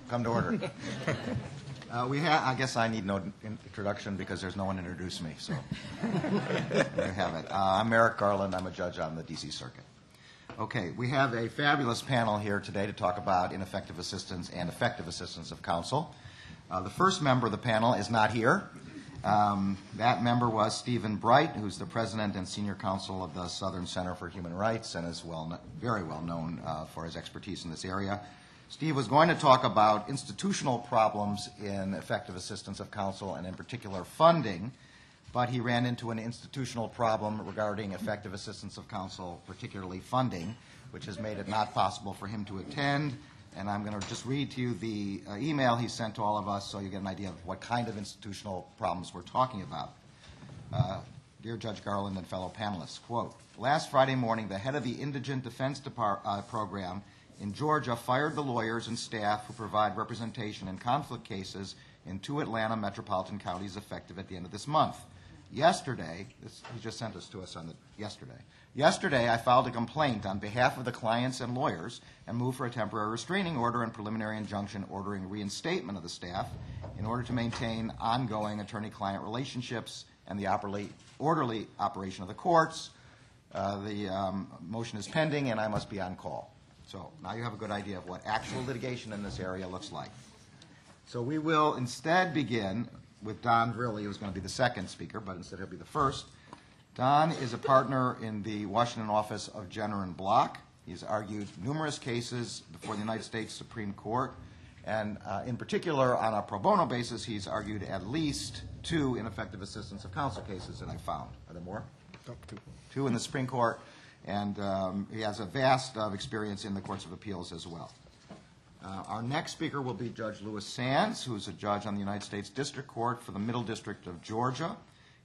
Come to order. I guess I need no introduction because there's no one to introduce me, so there you have it. I'm Merrick Garland. I'm a judge on the D.C. Circuit. Okay, we have a fabulous panel here today to talk about ineffective assistance and effective assistance of counsel. The first member of the panel is not here. That member was Stephen Bright, who's the president and senior counsel of the Southern Center for Human Rights and is very well known for his expertise in this area. Steve was going to talk about institutional problems in effective assistance of counsel and in particular funding, but he ran into an institutional problem regarding effective assistance of counsel, particularly funding, which has made it not possible for him to attend. And I'm going to just read to you the email he sent to all of us so you get an idea of what kind of institutional problems we're talking about. Dear Judge Garland and fellow panelists, quote, last Friday morning, the head of the Indigent Defense Program in Georgia fired the lawyers and staff who provide representation in conflict cases in 2 Atlanta metropolitan counties effective at the end of this month. Yesterday, he just sent us to us on yesterday. Yesterday, I filed a complaint on behalf of the clients and lawyers and moved for a temporary restraining order and preliminary injunction ordering reinstatement of the staff in order to maintain ongoing attorney-client relationships and the orderly operation of the courts. The motion is pending, and I must be on call. So now you have a good idea of what actual litigation in this area looks like. So we will instead begin with Don Verrilli, who's going to be the second speaker, but instead he'll be the first. Don is a partner in the Washington office of Jenner and Block. He's argued numerous cases before the United States Supreme Court, and in particular, on a pro bono basis, he's argued at least 2 ineffective assistance of counsel cases that I found. Are there more? 2 in the Supreme Court, and he has a vast experience in the courts of appeals as well. Our next speaker will be Judge Louis Sands, who's a judge on the United States District Court for the Middle District of Georgia.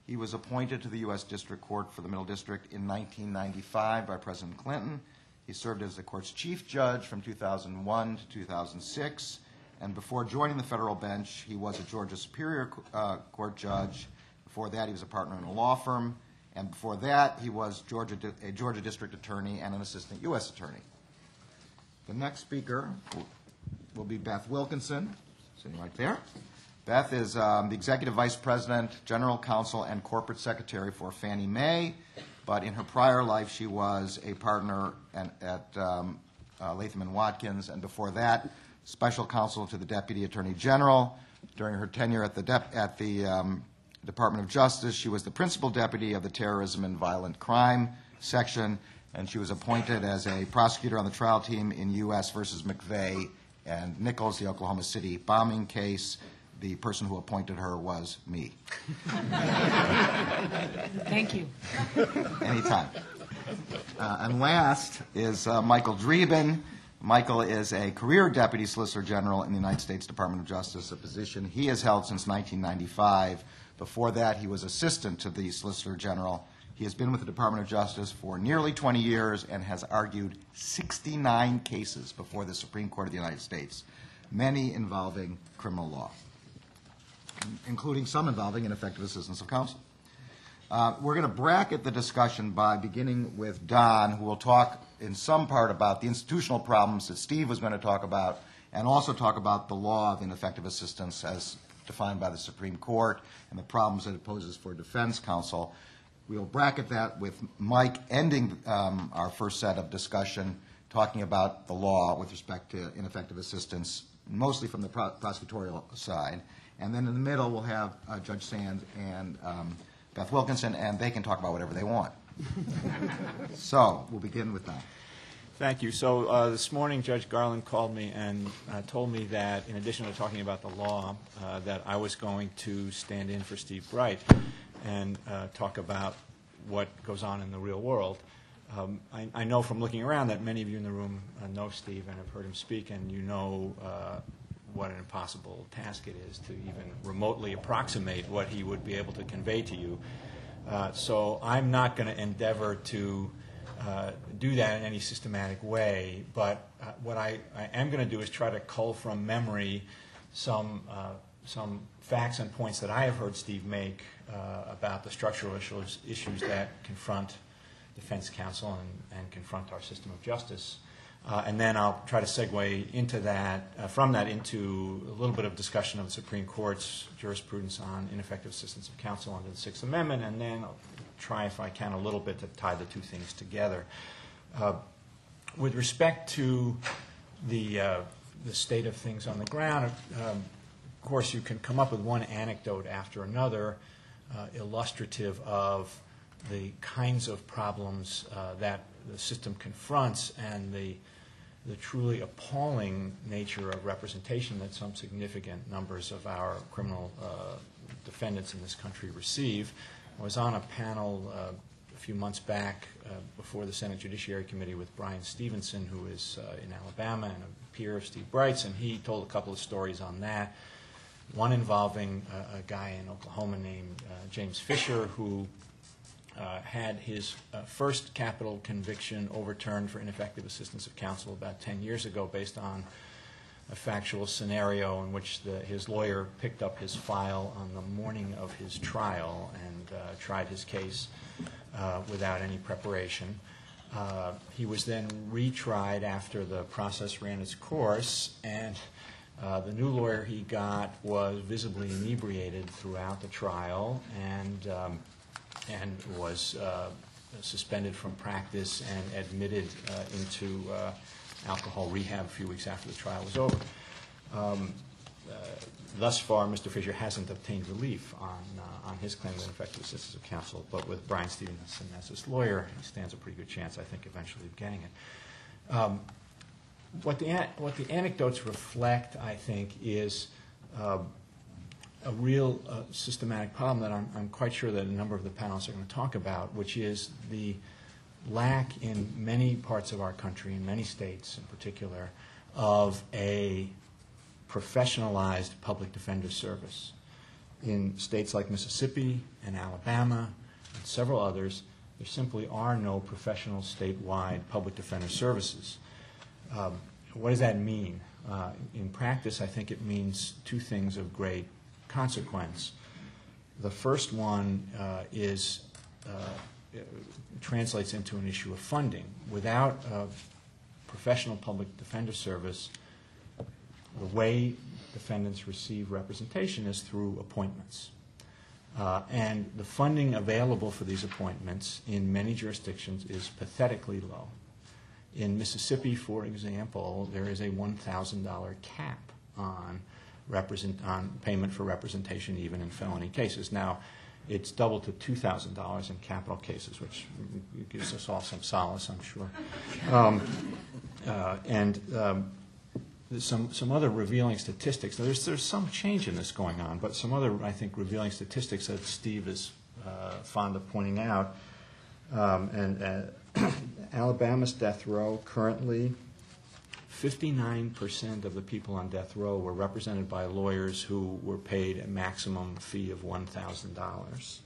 He was appointed to the U.S. District Court for the Middle District in 1995 by President Clinton. He served as the court's chief judge from 2001 to 2006, and before joining the federal bench, he was a Georgia Superior Court judge. Before that, he was a partner in a law firm, and before that, he was a Georgia District Attorney and an assistant U.S. Attorney. The next speaker will be Beth Wilkinson, sitting right there. Beth is the Executive Vice President, General Counsel, and Corporate Secretary for Fannie Mae, but in her prior life she was a partner at Latham & Watkins, and before that, Special Counsel to the Deputy Attorney General. During her tenure at the Department of Justice, she was the Principal Deputy of the Terrorism and Violent Crime Section, and she was appointed as a prosecutor on the trial team in U.S. versus McVeigh and Nichols, the Oklahoma City bombing case. The person who appointed her was me. Thank you. Anytime. And last is Michael Dreeben. Michael is a career Deputy Solicitor General in the United States Department of Justice, a position he has held since 1995. Before that, he was assistant to the Solicitor General. He has been with the Department of Justice for nearly 20 years and has argued 69 cases before the Supreme Court of the United States, many involving criminal law, including some involving ineffective assistance of counsel. We're going to bracket the discussion by beginning with Don, who will talk in some part about the institutional problems that Steve was going to talk about, and also talk about the law of ineffective assistance as defined by the Supreme Court and the problems that it poses for defense counsel. We'll bracket that with Mike ending our first set of discussion, talking about the law with respect to ineffective assistance, mostly from the prosecutorial side. And then in the middle, we'll have Judge Sands and Beth Wilkinson, and they can talk about whatever they want. So we'll begin with that. Thank you. So this morning, Judge Garland called me and told me that in addition to talking about the law, that I was going to stand in for Steve Bright and talk about what goes on in the real world. I know from looking around that many of you in the room know Steve and have heard him speak, and you know what an impossible task it is to even remotely approximate what he would be able to convey to you. So I'm not going to endeavor to do that in any systematic way, but what I am going to do is try to cull from memory some facts and points that I have heard Steve make about the structural issues that confront defense counsel and confront our system of justice. And then I'll try to segue into that, from that into a little bit of discussion of the Supreme Court's jurisprudence on ineffective assistance of counsel under the Sixth Amendment, and then I'll try, if I can, a little bit to tie the two things together. With respect to the state of things on the ground, of course, you can come up with one anecdote after another illustrative of the kinds of problems that the system confronts and the truly appalling nature of representation that some significant numbers of our criminal defendants in this country receive. I was on a panel a few months back before the Senate Judiciary Committee with Brian Stevenson, who is in Alabama and a peer of Steve Bright's, and he told a couple of stories on that. One involving a guy in Oklahoma named James Fisher, who had his first capital conviction overturned for ineffective assistance of counsel about 10 years ago based on a factual scenario in which his lawyer picked up his file on the morning of his trial and tried his case without any preparation. He was then retried after the process ran its course, and the new lawyer he got was visibly inebriated throughout the trial and was suspended from practice and admitted into alcohol rehab a few weeks after the trial was over. Thus far, Mr. Fisher hasn't obtained relief on his claim of ineffective assistance of counsel, but with Brian Stevenson as his lawyer, he stands a pretty good chance, I think, eventually of getting it. What the anecdotes reflect, I think, is a real systematic problem that I'm quite sure that a number of the panelists are going to talk about, which is the lack in many parts of our country, in many states in particular, of a professionalized public defender service. In states like Mississippi and Alabama and several others, there simply are no professional statewide public defender services. What does that mean? In practice, I think it means two things of great consequence. The first one translates into an issue of funding. Without a professional public defender service, the way defendants receive representation is through appointments. And the funding available for these appointments in many jurisdictions is pathetically low. In Mississippi, for example, there is a $1,000 cap on payment for representation even in felony cases. Now, it's doubled to $2,000 in capital cases, which gives us all some solace, I'm sure. There's some other revealing statistics. Now, there's some change in this going on, but some other, I think, revealing statistics that Steve is fond of pointing out. Alabama's death row, currently 59% of the people on death row were represented by lawyers who were paid a maximum fee of $1,000.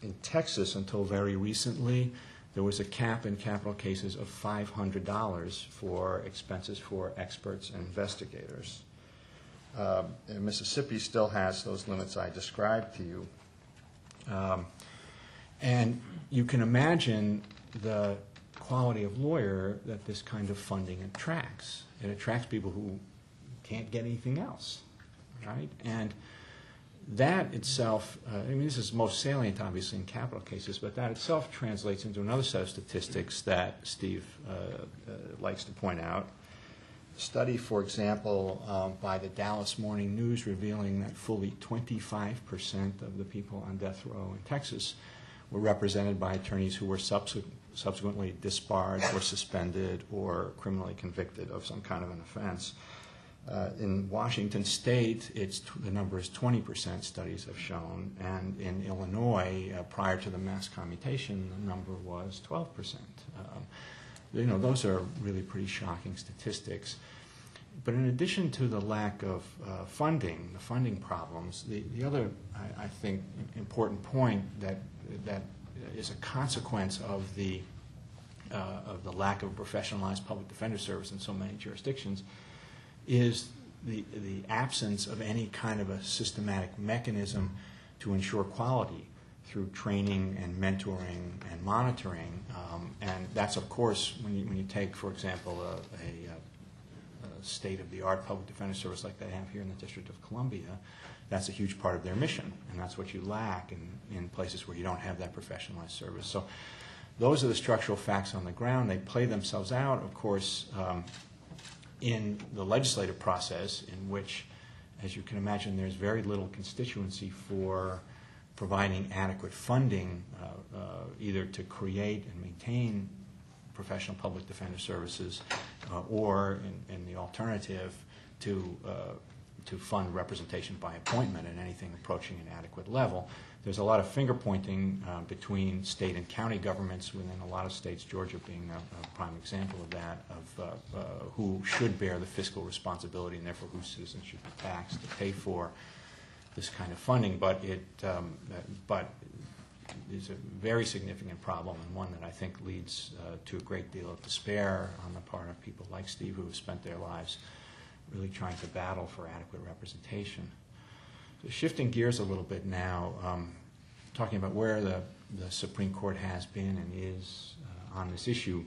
In Texas, until very recently, there was a cap in capital cases of $500 for expenses for experts and investigators. And Mississippi still has those limits I described to you. And you can imagine the quality of lawyer that this kind of funding attracts. It attracts people who can't get anything else, right? And that itself, this is most salient, obviously, in capital cases, but that itself translates into another set of statistics that Steve likes to point out. A study, for example, by the Dallas Morning News revealing that fully 25% of the people on death row in Texas were represented by attorneys who were subsequently disbarred or suspended or criminally convicted of some kind of an offense. In Washington State, the number is 20%, studies have shown, and in Illinois, prior to the mass commutation, the number was 12%. Those are really pretty shocking statistics. But in addition to the lack of funding, the funding problems, the other, I think, important point that is a consequence of the lack of a professionalized public defender service in so many jurisdictions is the absence of any kind of a systematic mechanism to ensure quality. through training and mentoring and monitoring. And that's, of course, when you take, for example, a state-of-the-art public defender service like they have here in the District of Columbia, that's a huge part of their mission, and that's what you lack in places where you don't have that professionalized service. So those are the structural facts on the ground. They play themselves out, of course, in the legislative process, in which, as you can imagine, there's very little constituency for providing adequate funding either to create and maintain professional public defender services or, in the alternative, to fund representation by appointment at anything approaching an adequate level. There's a lot of finger-pointing between state and county governments within a lot of states, Georgia being a prime example of that, of who should bear the fiscal responsibility and therefore whose citizens should be taxed to pay for this kind of funding. But it is a very significant problem, and one that I think leads to a great deal of despair on the part of people like Steve, who have spent their lives really trying to battle for adequate representation. So shifting gears a little bit now, talking about where the Supreme Court has been and is on this issue.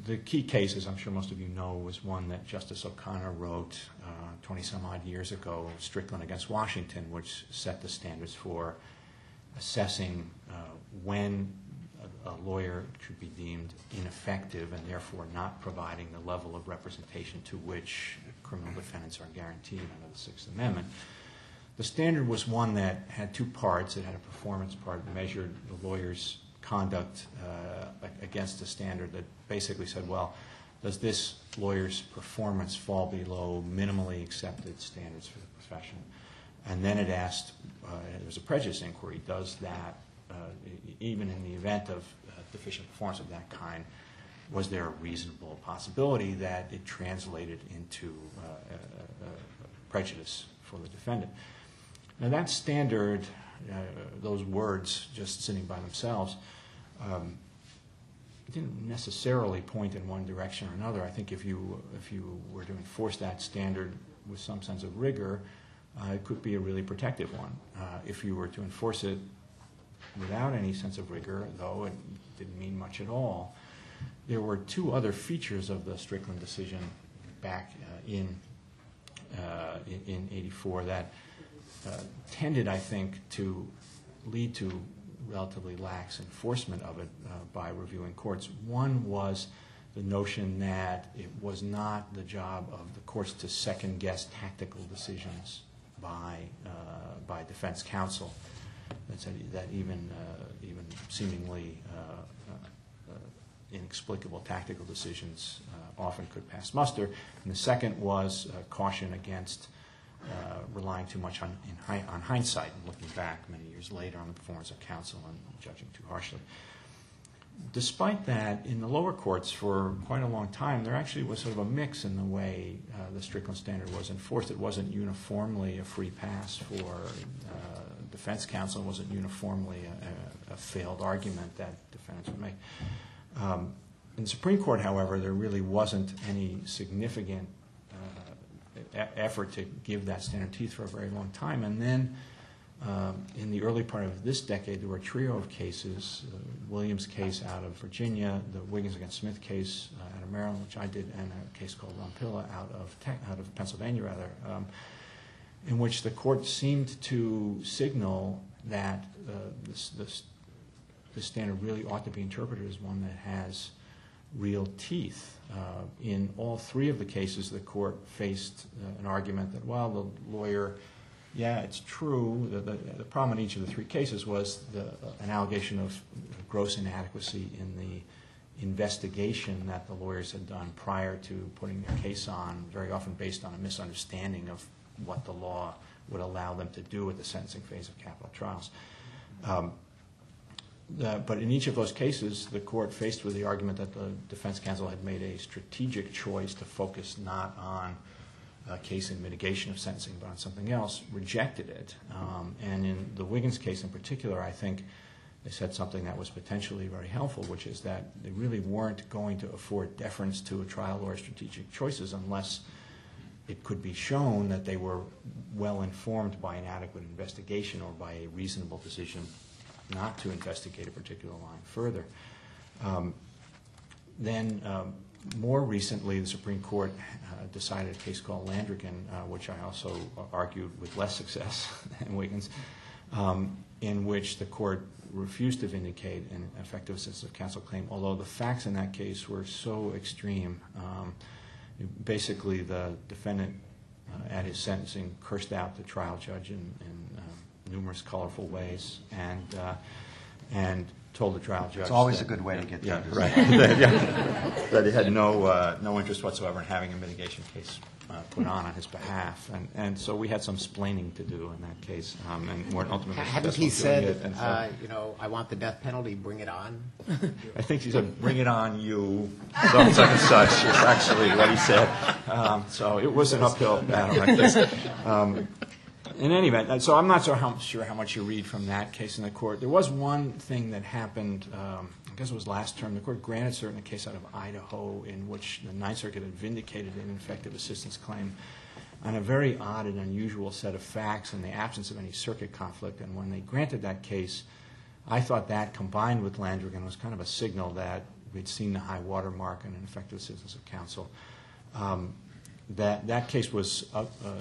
The key case, as I'm sure most of you know, was one that Justice O'Connor wrote 20-some-odd years ago, Strickland against Washington, which set the standards for assessing when a lawyer should be deemed ineffective and therefore not providing the level of representation to which criminal defendants are guaranteed under the Sixth Amendment. The standard was one that had two parts. It had a performance part that measured the lawyer's conduct against a standard that basically said, well, does this lawyer's performance fall below minimally accepted standards for the profession? And then it asked, it was a prejudice inquiry, does that, even in the event of deficient performance of that kind, was there a reasonable possibility that it translated into prejudice for the defendant? Now that standard, those words just sitting by themselves, didn't necessarily point in one direction or another. I think if you were to enforce that standard with some sense of rigor, it could be a really protective one. If you were to enforce it without any sense of rigor, though it didn't mean much at all, there were two other features of the Strickland decision back in '84 that tended, I think, to lead to relatively lax enforcement of it by reviewing courts. One was the notion that it was not the job of the courts to second-guess tactical decisions by defense counsel. That even seemingly inexplicable tactical decisions often could pass muster. And the second was caution against relying too much on hindsight and looking back many years later on the performance of counsel and judging too harshly. Despite that, in the lower courts for quite a long time, there actually was sort of a mix in the way the Strickland standard was enforced. It wasn't uniformly a free pass for defense counsel. It wasn't uniformly a failed argument that defendants would make. In the Supreme Court, however, there really wasn't any significant effort to give that standard teeth for a very long time. And then in the early part of this decade, there were a trio of cases, the Williams case out of Virginia, the Wiggins against Smith case out of Maryland, which I did, and a case called Rompilla out of Pennsylvania, rather, in which the court seemed to signal that this standard really ought to be interpreted as one that has real teeth. In all three of the cases, the court faced an argument that, well, the lawyer, yeah, it's true. The problem in each of the three cases was an allegation of gross inadequacy in the investigation that the lawyers had done prior to putting their case on, very often based on a misunderstanding of what the law would allow them to do at the sentencing phase of capital trials. But in each of those cases, the court, faced with the argument that the defense counsel had made a strategic choice to focus not on a case in mitigation of sentencing but on something else, rejected it. And in the Wiggins case in particular, I think they said something that was potentially very helpful, which is that they really weren't going to afford deference to a trial lawyer's strategic choices unless it could be shown that they were well informed by an adequate investigation or by a reasonable decision not to investigate a particular line further. Then more recently, the Supreme Court decided a case called Landrigan, which I also argued with less success than Wiggins, in which the court refused to vindicate an effective assistance of counsel claim, although the facts in that case were so extreme. Basically, the defendant at his sentencing cursed out the trial judge in numerous colorful ways, and told the trial judge. It's always that, a good way to get judges. Right. That he had no interest whatsoever in having a mitigation case put on his behalf, and so we had some splaining to do in that case, and weren't ultimately Hadn't successful he said, doing it, and so, I want the death penalty, bring it on? I think he said, "Bring it on, you." Something such and such is actually what he said. So it was an uphill battle, I guess. In any event, so I'm not sure how much you read from that case in the court. There was one thing that happened, I guess it was last term. The court granted certain a case out of Idaho in which the Ninth Circuit had vindicated an ineffective assistance claim on a very odd and unusual set of facts in the absence of any circuit conflict. And when they granted that case, I thought that combined with Landrigan was kind of a signal that we'd seen the high water mark in an effective assistance of counsel. That case was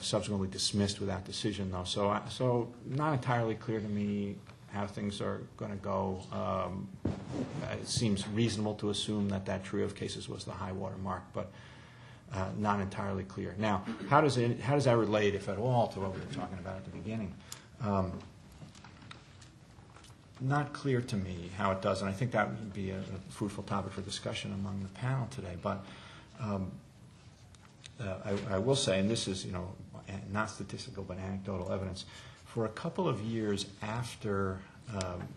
subsequently dismissed without decision, though. So not entirely clear to me how things are going to go. It seems reasonable to assume that trio of cases was the high water mark, but not entirely clear. Now, how does that relate, if at all, to what we were talking about at the beginning? Not clear to me how it does, and I think that would be a fruitful topic for discussion among the panel today. But I will say, and this is not statistical but anecdotal evidence, for a couple of years after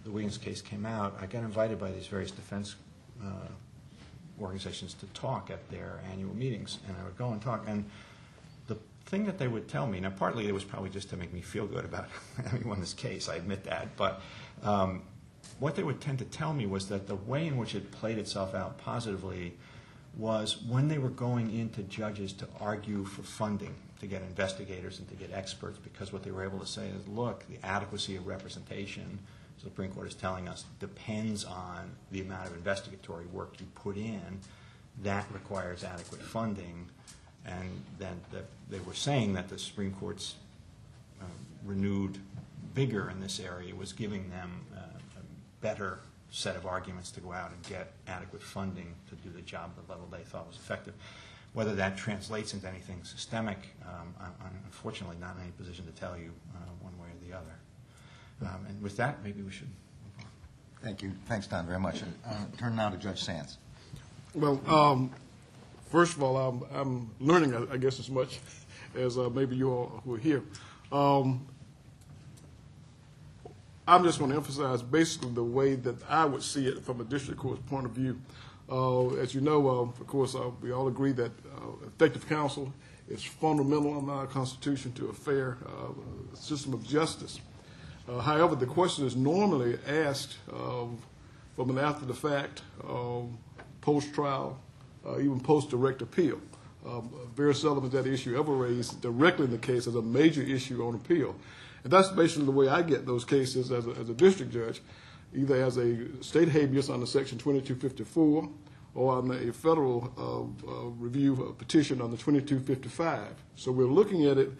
the Wiggins case came out, I got invited by these various defense organizations to talk at their annual meetings, and I would go and talk, and the thing that they would tell me, now partly it was probably just to make me feel good about having won this case, I admit that, but what they would tend to tell me was that the way in which it played itself out positively was when they were going into judges to argue for funding, to get investigators and to get experts, because what they were able to say is, look, the adequacy of representation, the Supreme Court is telling us, depends on the amount of investigatory work you put in. That requires adequate funding. And then they were saying that the Supreme Court's renewed vigor in this area was giving them a better set of arguments to go out and get adequate funding to do the job at the level they thought was effective. Whether that translates into anything systemic, I'm unfortunately not in any position to tell you one way or the other. And with that, maybe we should move on. Thank you. Thanks, Don, very much. Turn now to Judge Sands. Well, first of all, I'm learning, I guess, as much as maybe you all who are here. I'm just going to emphasize basically the way that I would see it from a district court's point of view. As you know, of course, we all agree that effective counsel is fundamental in our Constitution to a fair system of justice. However, the question is normally asked from an after-the-fact, post-trial, even post-direct appeal. Very seldom is that issue ever raised directly in the case as a major issue on appeal. And that's basically the way I get those cases as a district judge, either as a state habeas under Section 2254 or on a federal review petition under 2255. So we're looking at it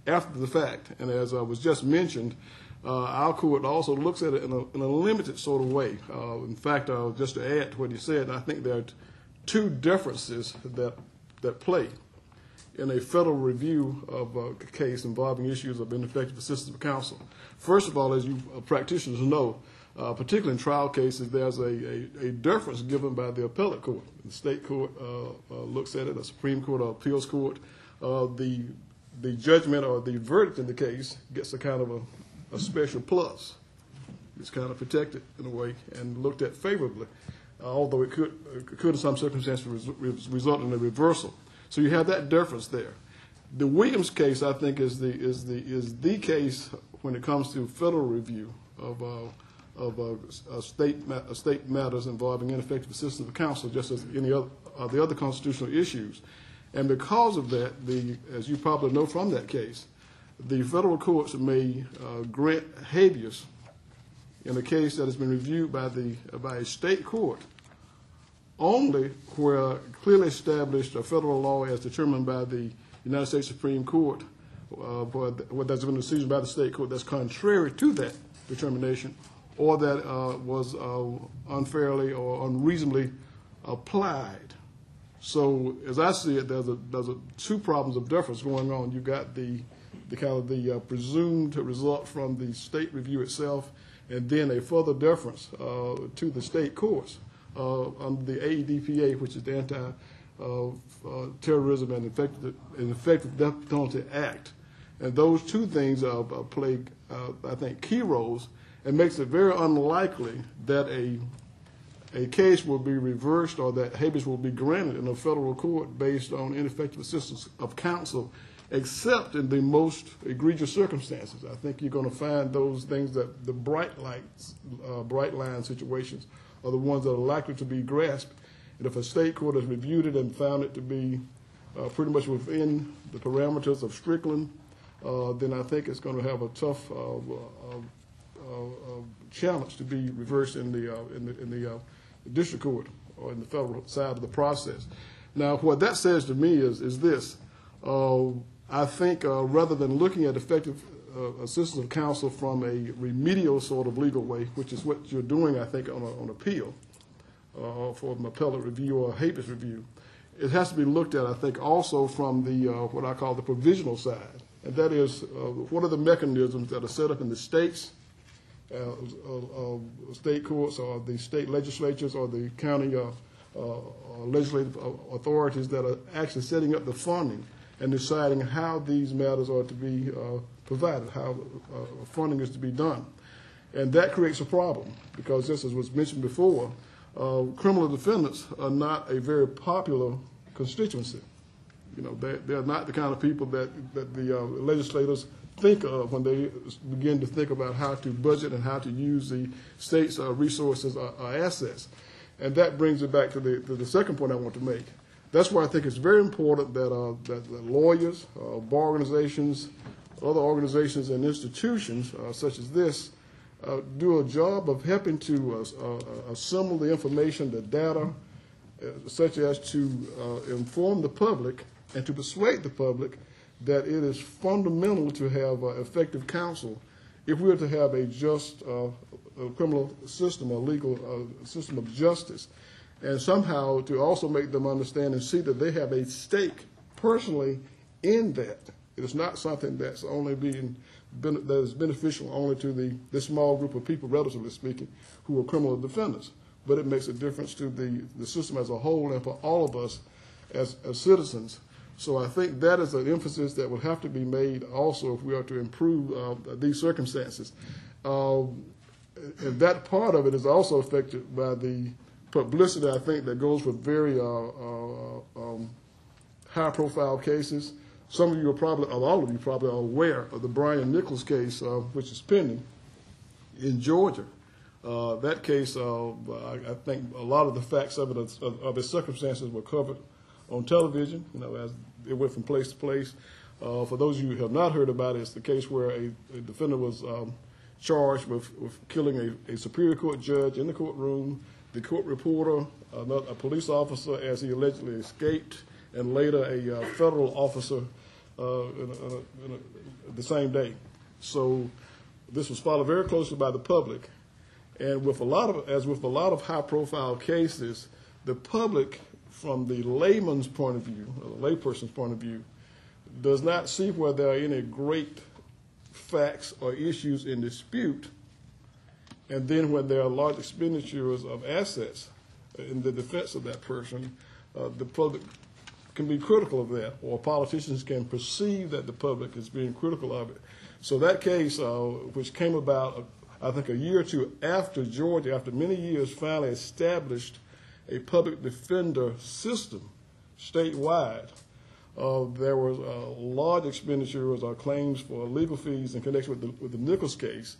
after the fact. And as was just mentioned, our court also looks at it in a limited sort of way. In fact, just to add to what he said, I think there are two differences that play in a federal review of a case involving issues of ineffective assistance of counsel. First of all, as you practitioners know, particularly in trial cases, there's a difference given by the appellate court. The state court looks at it, the Supreme Court or appeals court. The judgment or the verdict in the case gets a kind of a special plus. It's kind of protected in a way and looked at favorably, although it could in some circumstances result in a reversal. So you have that difference there. The Williams case, I think, is the case when it comes to federal review of state matters involving ineffective assistance of counsel, just as any other the other constitutional issues. And because of that, as you probably know from that case, the federal courts may grant habeas in a case that has been reviewed by a state court only where clearly established federal law as determined by the United States Supreme Court, where there's been a decision by the state court that's contrary to that determination, or that was unfairly or unreasonably applied. So, as I see it, there's two problems of deference going on. You've got the presumed result from the state review itself, and then a further deference to the state courts under the AEDPA, which is the Anti-Terrorism and Effective Death Penalty Act. And those two things play, I think, key roles, and makes it very unlikely that a case will be reversed or that habeas will be granted in a federal court based on ineffective assistance of counsel, except in the most egregious circumstances. I think you're going to find those things that the bright line situations are the ones that are likely to be grasped. And if a state court has reviewed it and found it to be pretty much within the parameters of Strickland, then I think it's going to have a tough challenge to be reversed in the district court or in the federal side of the process. Now, what that says to me is this. I think rather than looking at effective assistance of counsel from a remedial sort of legal way, which is what you're doing, I think, on appeal for an appellate review or a habeas review, it has to be looked at, I think, also from the what I call the provisional side. And that is, what are the mechanisms that are set up in the states, state courts or the state legislatures or the county legislative authorities that are actually setting up the funding and deciding how these matters are to be provided, how funding is to be done. And that creates a problem because, just as was mentioned before, criminal defendants are not a very popular constituency. You know, they're not the kind of people that the legislators think of when they begin to think about how to budget and how to use the state's resources or assets. And that brings it back to the second point I want to make. That's why I think it's very important that lawyers, bar organizations, other organizations and institutions such as this do a job of helping to assemble the information, the data, such as to inform the public and to persuade the public that it is fundamental to have effective counsel if we are to have a just criminal system, a legal system of justice, and somehow to also make them understand and see that they have a stake personally in that. It is not something that's only that is beneficial only to this small group of people, relatively speaking, who are criminal defendants, but it makes a difference to the system as a whole and for all of us as citizens. So I think that is an emphasis that will have to be made also if we are to improve these circumstances. And that part of it is also affected by the publicity, I think, that goes with very high-profile cases. Some of you are probably, or all of you probably are aware of the Brian Nichols case, which is pending in Georgia. That case, I think a lot of the facts of it, of its circumstances, were covered on television, you know, as it went from place to place. For those of you who have not heard about it, it's the case where a defendant was charged with killing a Superior Court judge in the courtroom, the court reporter, a police officer as he allegedly escaped, and later a federal officer the same day. So this was followed very closely by the public. And with a lot of high-profile cases, the public, from the layman's point of view, or the layperson's point of view, does not see where there are any great facts or issues in dispute. And then when there are large expenditures of assets in the defense of that person, the public can be critical of that, or politicians can perceive that the public is being critical of it. So that case, which came about, I think, a year or two after Georgia, after many years, finally established a public defender system statewide, there was large expenditures or claims for legal fees in connection with the Nichols case.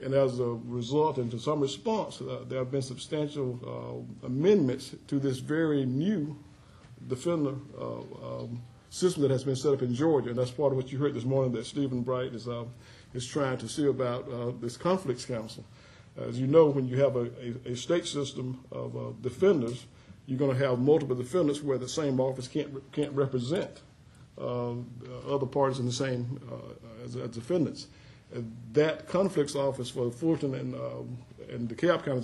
And as a result, and to some response, there have been substantial amendments to this very new defender system that has been set up in Georgia, and that's part of what you heard this morning that Stephen Bright is trying to see about this conflicts counsel. As you know, when you have a state system of defenders, you're going to have multiple defendants where the same office can't represent other parties in the same as defendants. And that conflicts office for Fulton and DeKalb County,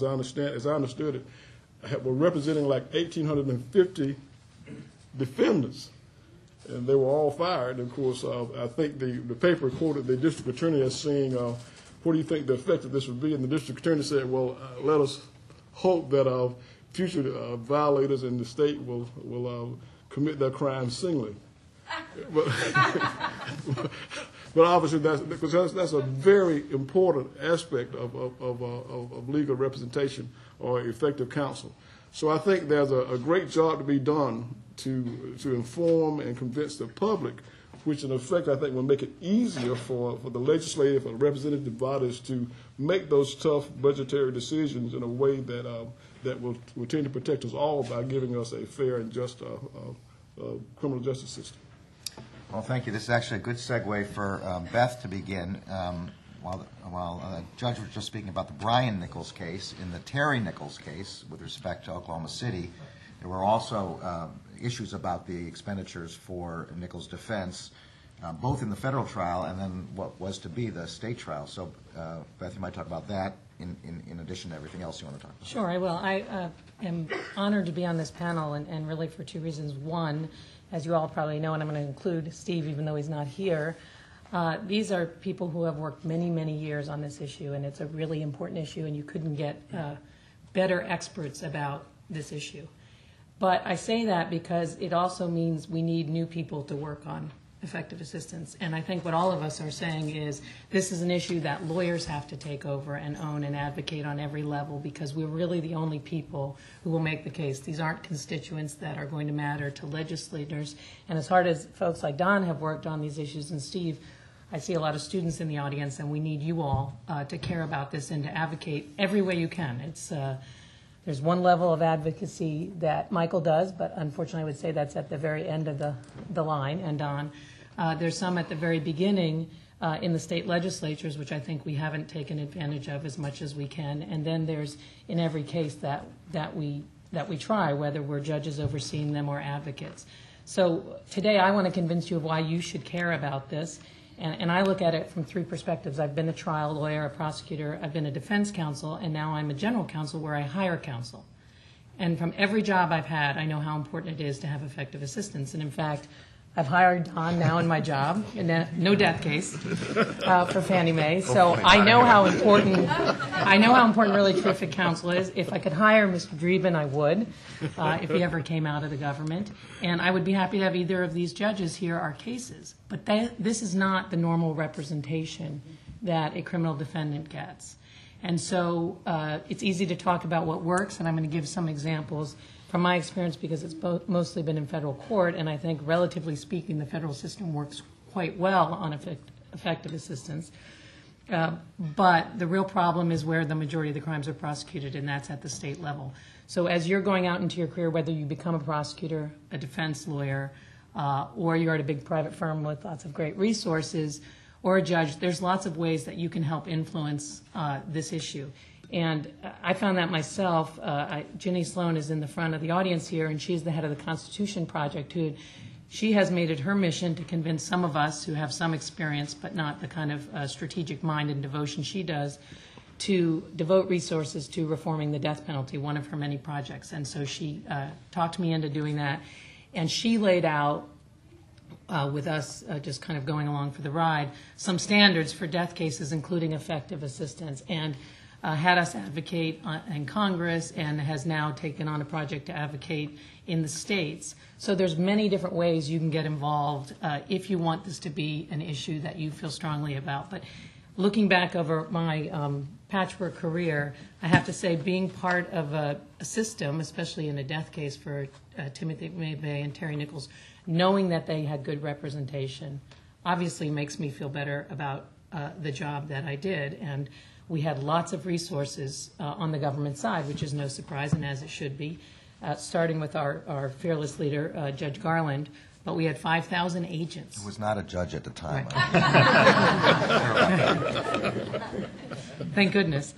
as I understood it, were representing like 1,850 defendants, and they were all fired. And of course, I think the paper quoted the district attorney as saying, "What do you think the effect of this would be?" And the district attorney said, "Well, let us hope that future violators in the state will commit their crimes singly." But obviously, that's a very important aspect of legal representation or effective counsel. So I think there's a great job to be done to inform and convince the public, which in effect I think will make it easier for the legislative or representative bodies to make those tough budgetary decisions in a way that will tend to protect us all by giving us a fair and just criminal justice system. Well, thank you. This is actually a good segue for Beth to begin. While the judge was just speaking about the Brian Nichols case, in the Terry Nichols case with respect to Oklahoma City, there were also issues about the expenditures for Nichols' defense, both in the federal trial and then what was to be the state trial. So, Beth, you might talk about that in addition to everything else you want to talk about. Sure, I will. I am honored to be on this panel, and really for two reasons. One, as you all probably know, and I'm going to include Steve even though he's not here, these are people who have worked many, many years on this issue, and it's a really important issue, and you couldn't get better experts about this issue. But I say that because it also means we need new people to work on effective assistance. And I think what all of us are saying is this is an issue that lawyers have to take over and own and advocate on every level, because we're really the only people who will make the case. These aren't constituents that are going to matter to legislators. And as hard as folks like Don have worked on these issues, and Steve, I see a lot of students in the audience, and we need you all to care about this and to advocate every way you can. There's one level of advocacy that Michael does, but unfortunately I would say that's at the very end of the line, and Don. There's some at the very beginning in the state legislatures, which I think we haven't taken advantage of as much as we can. And then there's in every case that we try, whether we're judges overseeing them or advocates. So today I want to convince you of why you should care about this. And I look at it from three perspectives. I've been a trial lawyer, a prosecutor, I've been a defense counsel, and now I'm a general counsel where I hire counsel. And from every job I've had, I know how important it is to have effective assistance. And in fact, I've hired Don now in my job, in no death case, for Fannie Mae. So I know how important really terrific counsel is. If I could hire Mr. Dreeben, I would, if he ever came out of the government. And I would be happy to have either of these judges hear our cases. But this is not the normal representation that a criminal defendant gets. And so it's easy to talk about what works, and I'm going to give some examples from my experience, because it's mostly been in federal court, and I think, relatively speaking, the federal system works quite well on effective assistance. But the real problem is where the majority of the crimes are prosecuted, and that's at the state level. So as you're going out into your career, whether you become a prosecutor, a defense lawyer, or you're at a big private firm with lots of great resources, or a judge, there's lots of ways that you can help influence this issue. And I found that myself. Ginny Sloan is in the front of the audience here, and she's the head of the Constitution Project. She has made it her mission to convince some of us who have some experience, but not the kind of strategic mind and devotion she does, to devote resources to reforming the death penalty, one of her many projects. And so she talked me into doing that. And she laid out, with us just kind of going along for the ride, some standards for death cases, including effective assistance, and had us advocate in Congress, and has now taken on a project to advocate in the states. So there's many different ways you can get involved if you want this to be an issue that you feel strongly about. But looking back over my patchwork career, I have to say being part of a system, especially in a death case for Timothy McVeigh and Terry Nichols, knowing that they had good representation obviously makes me feel better about the job that I did. And we had lots of resources on the government side, which is no surprise, and as it should be. starting with our fearless leader, Judge Garland, but we had 5,000 agents. I was not a judge at the time. Thank goodness.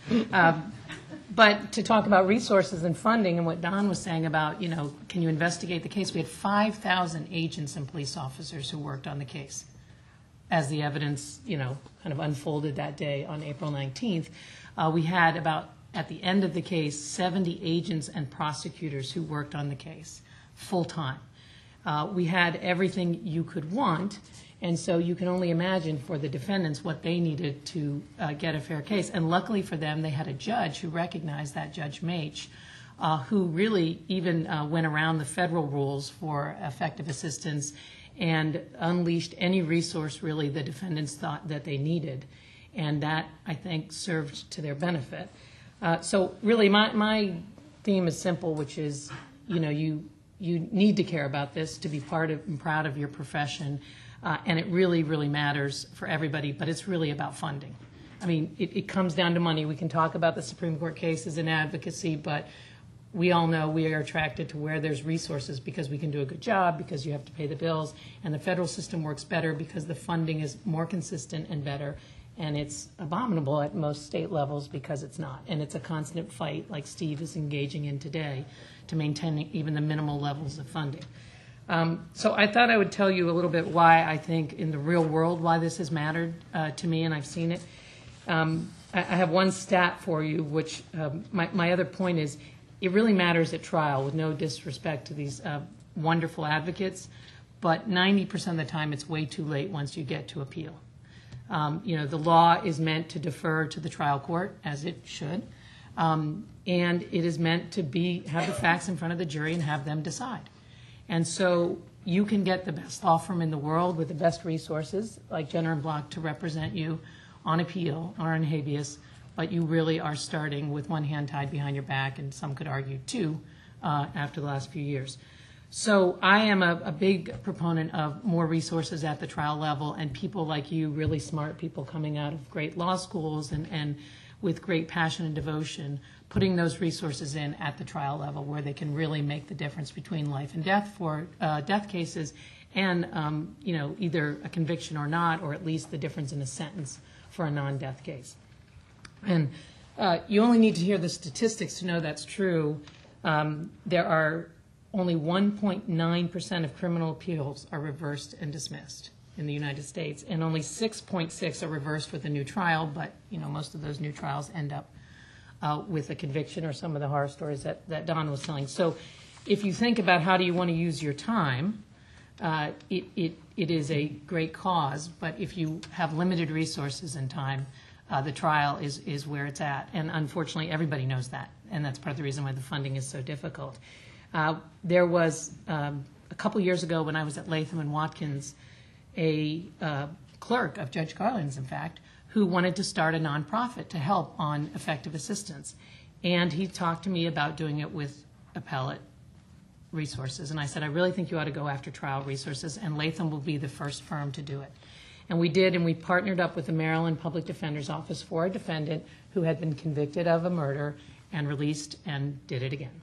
But to talk about resources and funding and what Don was saying about, can you investigate the case? We had 5,000 agents and police officers who worked on the case as the evidence, kind of unfolded that day on April 19th. We had about, at the end of the case, 70 agents and prosecutors who worked on the case full-time. We had everything you could want, and so you can only imagine for the defendants what they needed to get a fair case. And luckily for them, they had a judge who recognized that, Judge Maich, who really even went around the federal rules for effective assistance and unleashed any resource really the defendants thought that they needed. And that, I think, served to their benefit. So really my theme is simple, which is, you need to care about this to be part of and proud of your profession. And it really, really matters for everybody, but it's really about funding. I mean, it comes down to money. We can talk about the Supreme Court cases and advocacy, but we all know we are attracted to where there's resources because we can do a good job, because you have to pay the bills, and the federal system works better because the funding is more consistent and better, and it's abominable at most state levels because it's not. And it's a constant fight, like Steve is engaging in today, to maintain even the minimal levels of funding. So I thought I would tell you a little bit why I think in the real world why this has mattered to me, and I've seen it. I have one stat for you, which my other point is it really matters at trial, with no disrespect to these wonderful advocates, but 90% of the time it's way too late once you get to appeal. The law is meant to defer to the trial court, as it should, and it is meant to have the facts in front of the jury and have them decide. And so you can get the best law firm in the world with the best resources, like Jenner and Block, to represent you on appeal or on habeas, but you really are starting with one hand tied behind your back, and some could argue two after the last few years. So I am a big proponent of more resources at the trial level, and people like you, really smart people coming out of great law schools and with great passion and devotion, putting those resources in at the trial level where they can really make the difference between life and death for death cases and either a conviction or not, or at least the difference in a sentence for a non-death case. And you only need to hear the statistics to know that's true. There are only 1.9% of criminal appeals are reversed and dismissed in the United States, and only 6.6 are reversed with a new trial, but most of those new trials end up with a conviction or some of the horror stories that Don was telling. So if you think about how do you want to use your time, it is a great cause, but if you have limited resources and time, the trial is where it's at. And unfortunately, everybody knows that, and that's part of the reason why the funding is so difficult. There was, a couple years ago when I was at Latham and Watkins, a clerk of Judge Garland's, in fact, who wanted to start a nonprofit to help on effective assistance. And he talked to me about doing it with appellate resources. And I said, I really think you ought to go after trial resources, and Latham will be the first firm to do it. And we did, and we partnered up with the Maryland Public Defender's Office for a defendant who had been convicted of a murder and released and did it again.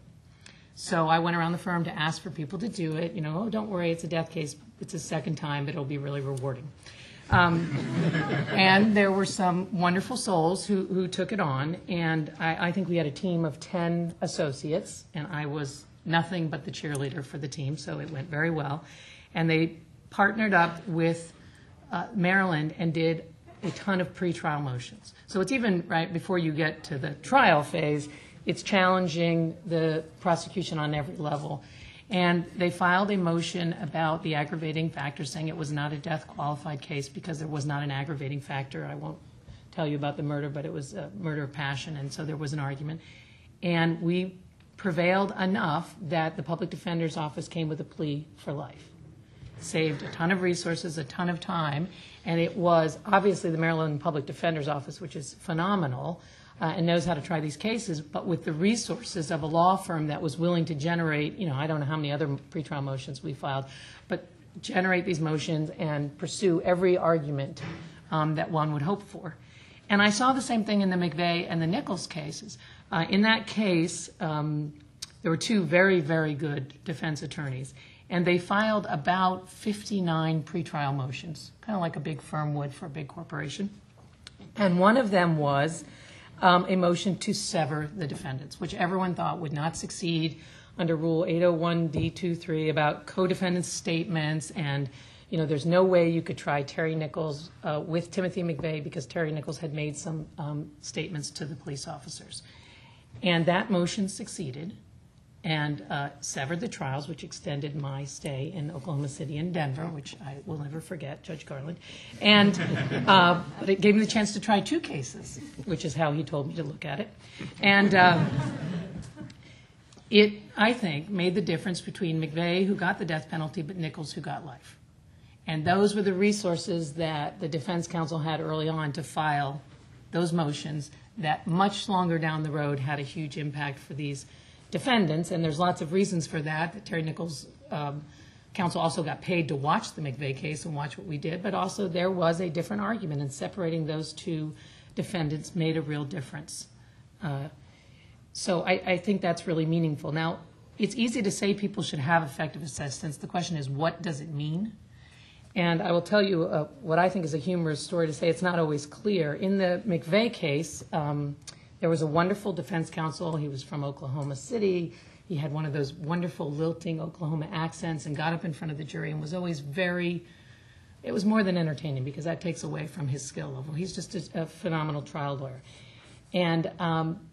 So I went around the firm to ask for people to do it. Oh, don't worry, it's a death case. It's a second time, but it'll be really rewarding. And there were some wonderful souls who took it on, and I think we had a team of 10 associates, and I was nothing but the cheerleader for the team, so it went very well. And they partnered up with Maryland and did a ton of pretrial motions. So it's even right before you get to the trial phase, it's challenging the prosecution on every level. And they filed a motion about the aggravating factor, saying it was not a death-qualified case because there was not an aggravating factor. I won't tell you about the murder, but it was a murder of passion, and so there was an argument. And we prevailed enough that the Public Defender's Office came with a plea for life. Saved a ton of resources, a ton of time, and it was obviously the Maryland Public Defender's Office, which is phenomenal, and knows how to try these cases, but with the resources of a law firm that was willing to generate, I don't know how many other pretrial motions we filed, but generate these motions and pursue every argument that one would hope for. And I saw the same thing in the McVeigh and the Nichols cases. In that case, There were two very, very good defense attorneys, and they filed about 59 pretrial motions, kind of like a big firm would for a big corporation. And one of them was a motion to sever the defendants, which everyone thought would not succeed under Rule 801D23 about co-defendants' statements, and there's no way you could try Terry Nichols with Timothy McVeigh because Terry Nichols had made some statements to the police officers. And that motion succeeded and severed the trials, which extended my stay in Oklahoma City and Denver, which I will never forget, Judge Garland. And but it gave me the chance to try two cases, which is how he told me to look at it. And it, I think, made the difference between McVeigh, who got the death penalty, but Nichols, who got life. And those were the resources that the defense counsel had early on to file those motions that much longer down the road had a huge impact for these defendants. And there's lots of reasons for that. Terry Nichols' counsel also got paid to watch the McVeigh case and watch what we did, but also there was a different argument, and separating those two defendants made a real difference. So I think that's really meaningful. Now, it's easy to say people should have effective assistance. The question is, what does it mean? And I will tell you what I think is a humorous story to say. It's not always clear. In the McVeigh case, there was a wonderful defense counsel. He was from Oklahoma City. He had one of those wonderful lilting Oklahoma accents and got up in front of the jury and was always it was more than entertaining because that takes away from his skill level. He's just a phenomenal trial lawyer. And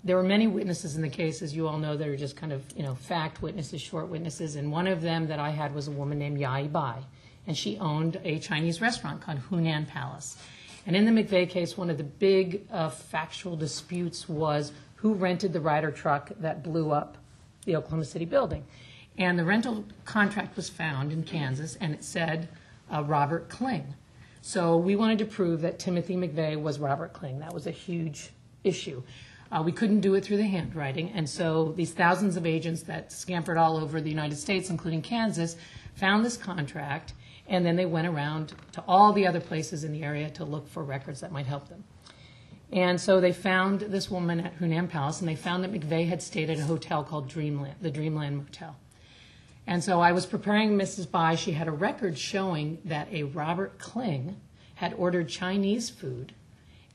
there were many witnesses in the case, as you all know, that are just kind of, fact witnesses, short witnesses. And one of them that I had was a woman named Yai Bai. And she owned a Chinese restaurant called Hunan Palace. And in the McVeigh case, one of the big factual disputes was who rented the Ryder truck that blew up the Oklahoma City building. And the rental contract was found in Kansas, and it said Robert Kling. So we wanted to prove that Timothy McVeigh was Robert Kling. That was a huge issue. We couldn't do it through the handwriting, and so these thousands of agents that scampered all over the United States, including Kansas, found this contract, and then they went around to all the other places in the area to look for records that might help them. And so they found this woman at Hunan Palace, and they found that McVeigh had stayed at a hotel called Dreamland, the Dreamland Motel. And so I was preparing Mrs. Bai. She had a record showing that a Robert Kling had ordered Chinese food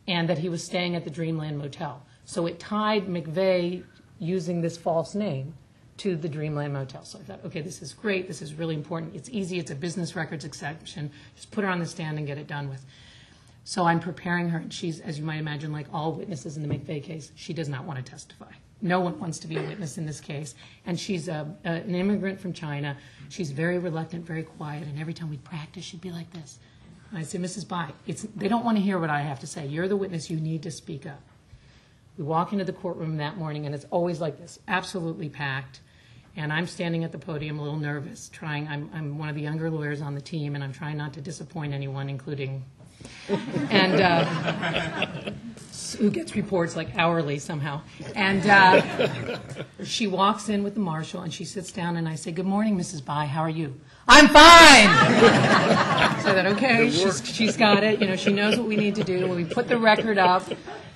and that he was staying at the Dreamland Motel. So it tied McVeigh using this false name to the Dreamland Motel. So I thought, okay, this is great. This is really important. It's easy. It's a business records exception. Just put her on the stand and get it done with. So I'm preparing her, and she's, as you might imagine, like all witnesses in the McVeigh case, she does not want to testify. No one wants to be a witness in this case. And she's an immigrant from China. She's very reluctant, very quiet, and every time we practice, she'd be like this. And I said, Mrs. Bai, they don't want to hear what I have to say. You're the witness. You need to speak up. We walk into the courtroom that morning, and it's always like this, absolutely packed. And I'm standing at the podium a little nervous, I'm one of the younger lawyers on the team, and I'm trying not to disappoint anyone, including, and who gets reports like hourly somehow. And she walks in with the marshal, and she sits down, and I say, good morning, Mrs. Bai, how are you? I'm fine! So that, okay, she's got it, she knows what we need to do. We put the record up.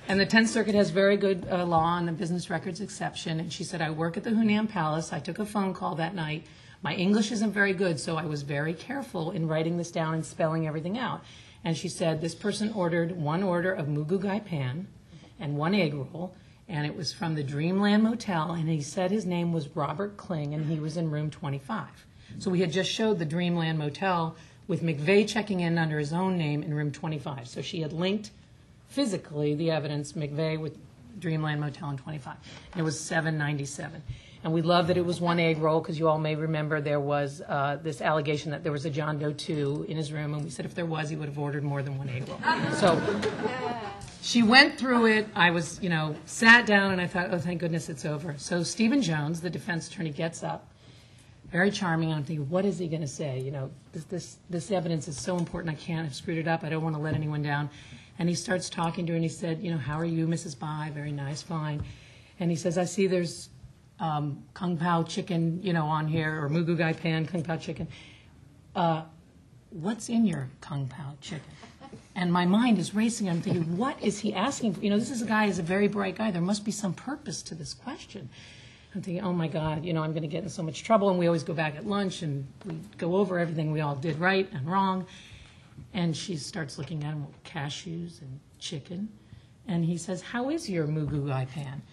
And the 10th Circuit has very good law on the business records exception. And she said, I work at the Hunan Palace. I took a phone call that night. My English isn't very good, so I was very careful in writing this down and spelling everything out. And she said, this person ordered one order of mugu gai pan and one egg roll, and it was from the Dreamland Motel, and he said his name was Robert Kling, and he was in room 25. So we had just showed the Dreamland Motel with McVeigh checking in under his own name in room 25. So she had linked physically the evidence, McVeigh with Dreamland Motel in 25. And it was $7.97. And we love that it was one egg roll, because you all may remember there was this allegation that there was a John Doe 2 in his room, and we said if there was, he would have ordered more than one egg roll. So she went through it. I was, sat down, and I thought, oh, thank goodness it's over. So Stephen Jones, the defense attorney, gets up, very charming. I'm thinking, what is he going to say? This evidence is so important. I can't have screwed it up. I don't want to let anyone down. And he starts talking to her, and he said, how are you, Mrs. Bai? Very nice, fine. And he says, I see there's kung pao chicken, on here, or mugu gai pan, kung pao chicken. What's in your kung pao chicken? And my mind is racing. I'm thinking, what is he asking for? This is a guy who's a very bright guy. There must be some purpose to this question. I'm thinking, oh my God, I'm going to get in so much trouble. And we always go back at lunch and we go over everything we all did right and wrong. And she starts looking at him with cashews and chicken. And he says, how is your mugu gai pan?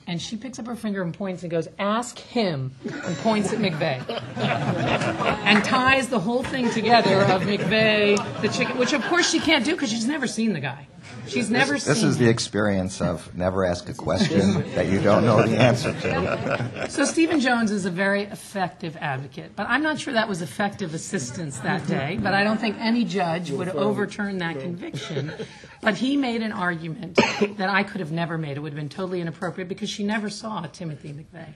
And she picks up her finger and points and goes, ask him, and points at McVeigh. And ties the whole thing together of McVeigh, the chicken, which of course she can't do because she's never seen the guy. She's never seen This is him. the experience of never ask a question that you don't know the answer to. So Stephen Jones is a very effective advocate, but I'm not sure that was effective assistance that day, but I don't think any judge would overturn that conviction. But he made an argument that I could have never made. It would have been totally inappropriate because she never saw Timothy McVeigh.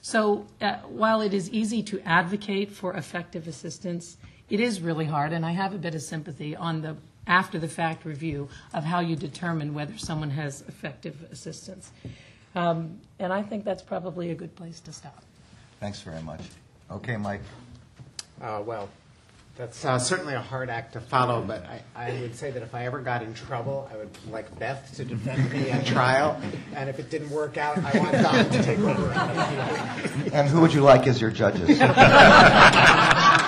So while it is easy to advocate for effective assistance, it is really hard, and I have a bit of sympathy on the after-the-fact review of how you determine whether someone has effective assistance. And I think that's probably a good place to stop. Thanks very much. Okay, Mike. Well, that's certainly a hard act to follow, but I would say that if I ever got in trouble, I would like Beth to defend me at trial, and if it didn't work out, I want Don to take over. And who would you like as your judges?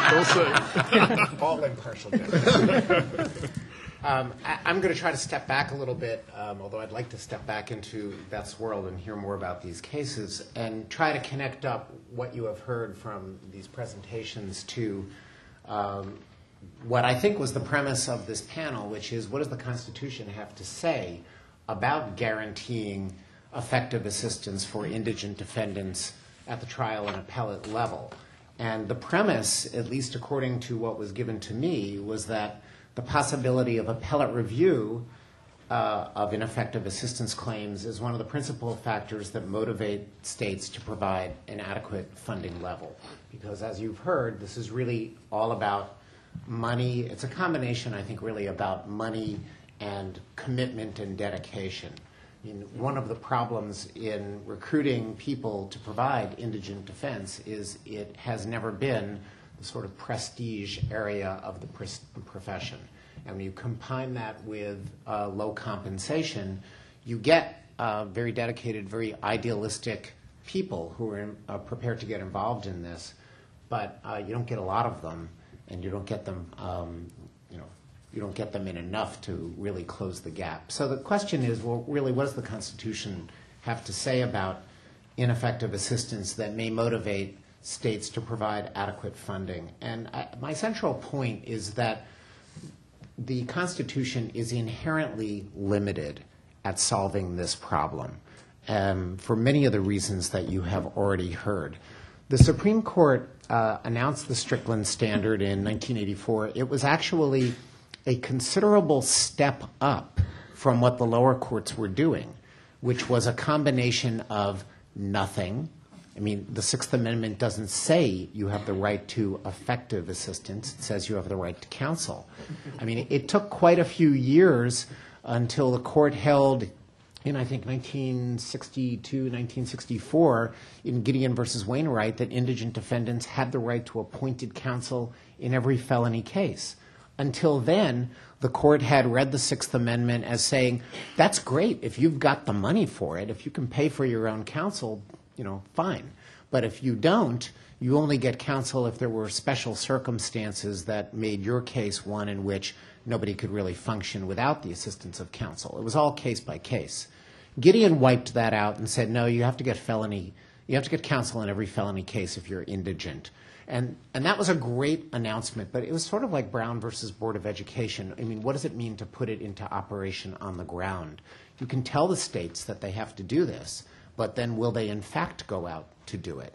Don't say. All impartial judges. I'm going to try to step back a little bit, although I'd like to step back into Beth's world and hear more about these cases, and try to connect up what you have heard from these presentations to what I think was the premise of this panel, which is what does the Constitution have to say about guaranteeing effective assistance for indigent defendants at the trial and appellate level. And the premise, at least according to what was given to me, was that the possibility of appellate review of ineffective assistance claims is one of the principal factors that motivate states to provide an adequate funding level. Because as you've heard, this is really all about money. It's a combination, I think, really about money and commitment and dedication. I mean, one of the problems in recruiting people to provide indigent defense is it has never been the sort of prestige area of the profession. And when you combine that with low compensation, you get very dedicated, very idealistic people who are prepared to get involved in this, but you don't get a lot of them, and you don't get them, you don't get them in enough to really close the gap. So the question is, well, really, what does the Constitution have to say about ineffective assistance that may motivate states to provide adequate funding? And my central point is that the Constitution is inherently limited at solving this problem for many of the reasons that you have already heard. The Supreme Court announced the Strickland Standard in 1984. It was actually a considerable step up from what the lower courts were doing, which was a combination of nothing. I mean, the Sixth Amendment doesn't say you have the right to effective assistance. It says you have the right to counsel. I mean, it took quite a few years until the court held in, I think, 1962, 1964, in Gideon versus Wainwright, that indigent defendants had the right to appointed counsel in every felony case. Until then, the court had read the Sixth Amendment as saying, that's great if you've got the money for it. If you can pay for your own counsel, fine. But if you don't, you only get counsel if there were special circumstances that made your case one in which nobody could really function without the assistance of counsel. It was all case by case. Gideon wiped that out and said, no, you have to get counsel in every felony case if you're indigent. And that was a great announcement, but it was sort of like Brown versus Board of Education. I mean, what does it mean to put it into operation on the ground? You can tell the states that they have to do this, but then will they in fact go out to do it?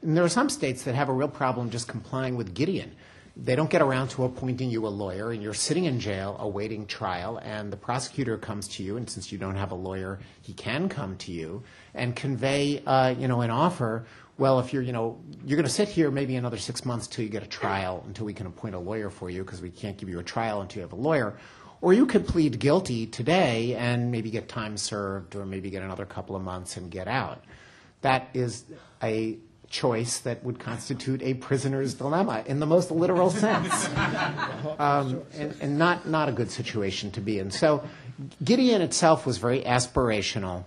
And there are some states that have a real problem just complying with Gideon. They don't get around to appointing you a lawyer, and you're sitting in jail awaiting trial, and the prosecutor comes to you, and since you don't have a lawyer, he can come to you and convey, an offer. Well, if you're going to sit here maybe another 6 months till you get a trial, until we can appoint a lawyer for you, because we can't give you a trial until you have a lawyer. Or you could plead guilty today and maybe get time served, or maybe get another couple of months and get out. That is a choice that would constitute a prisoner's dilemma in the most literal sense, and not a good situation to be in. So Gideon itself was very aspirational,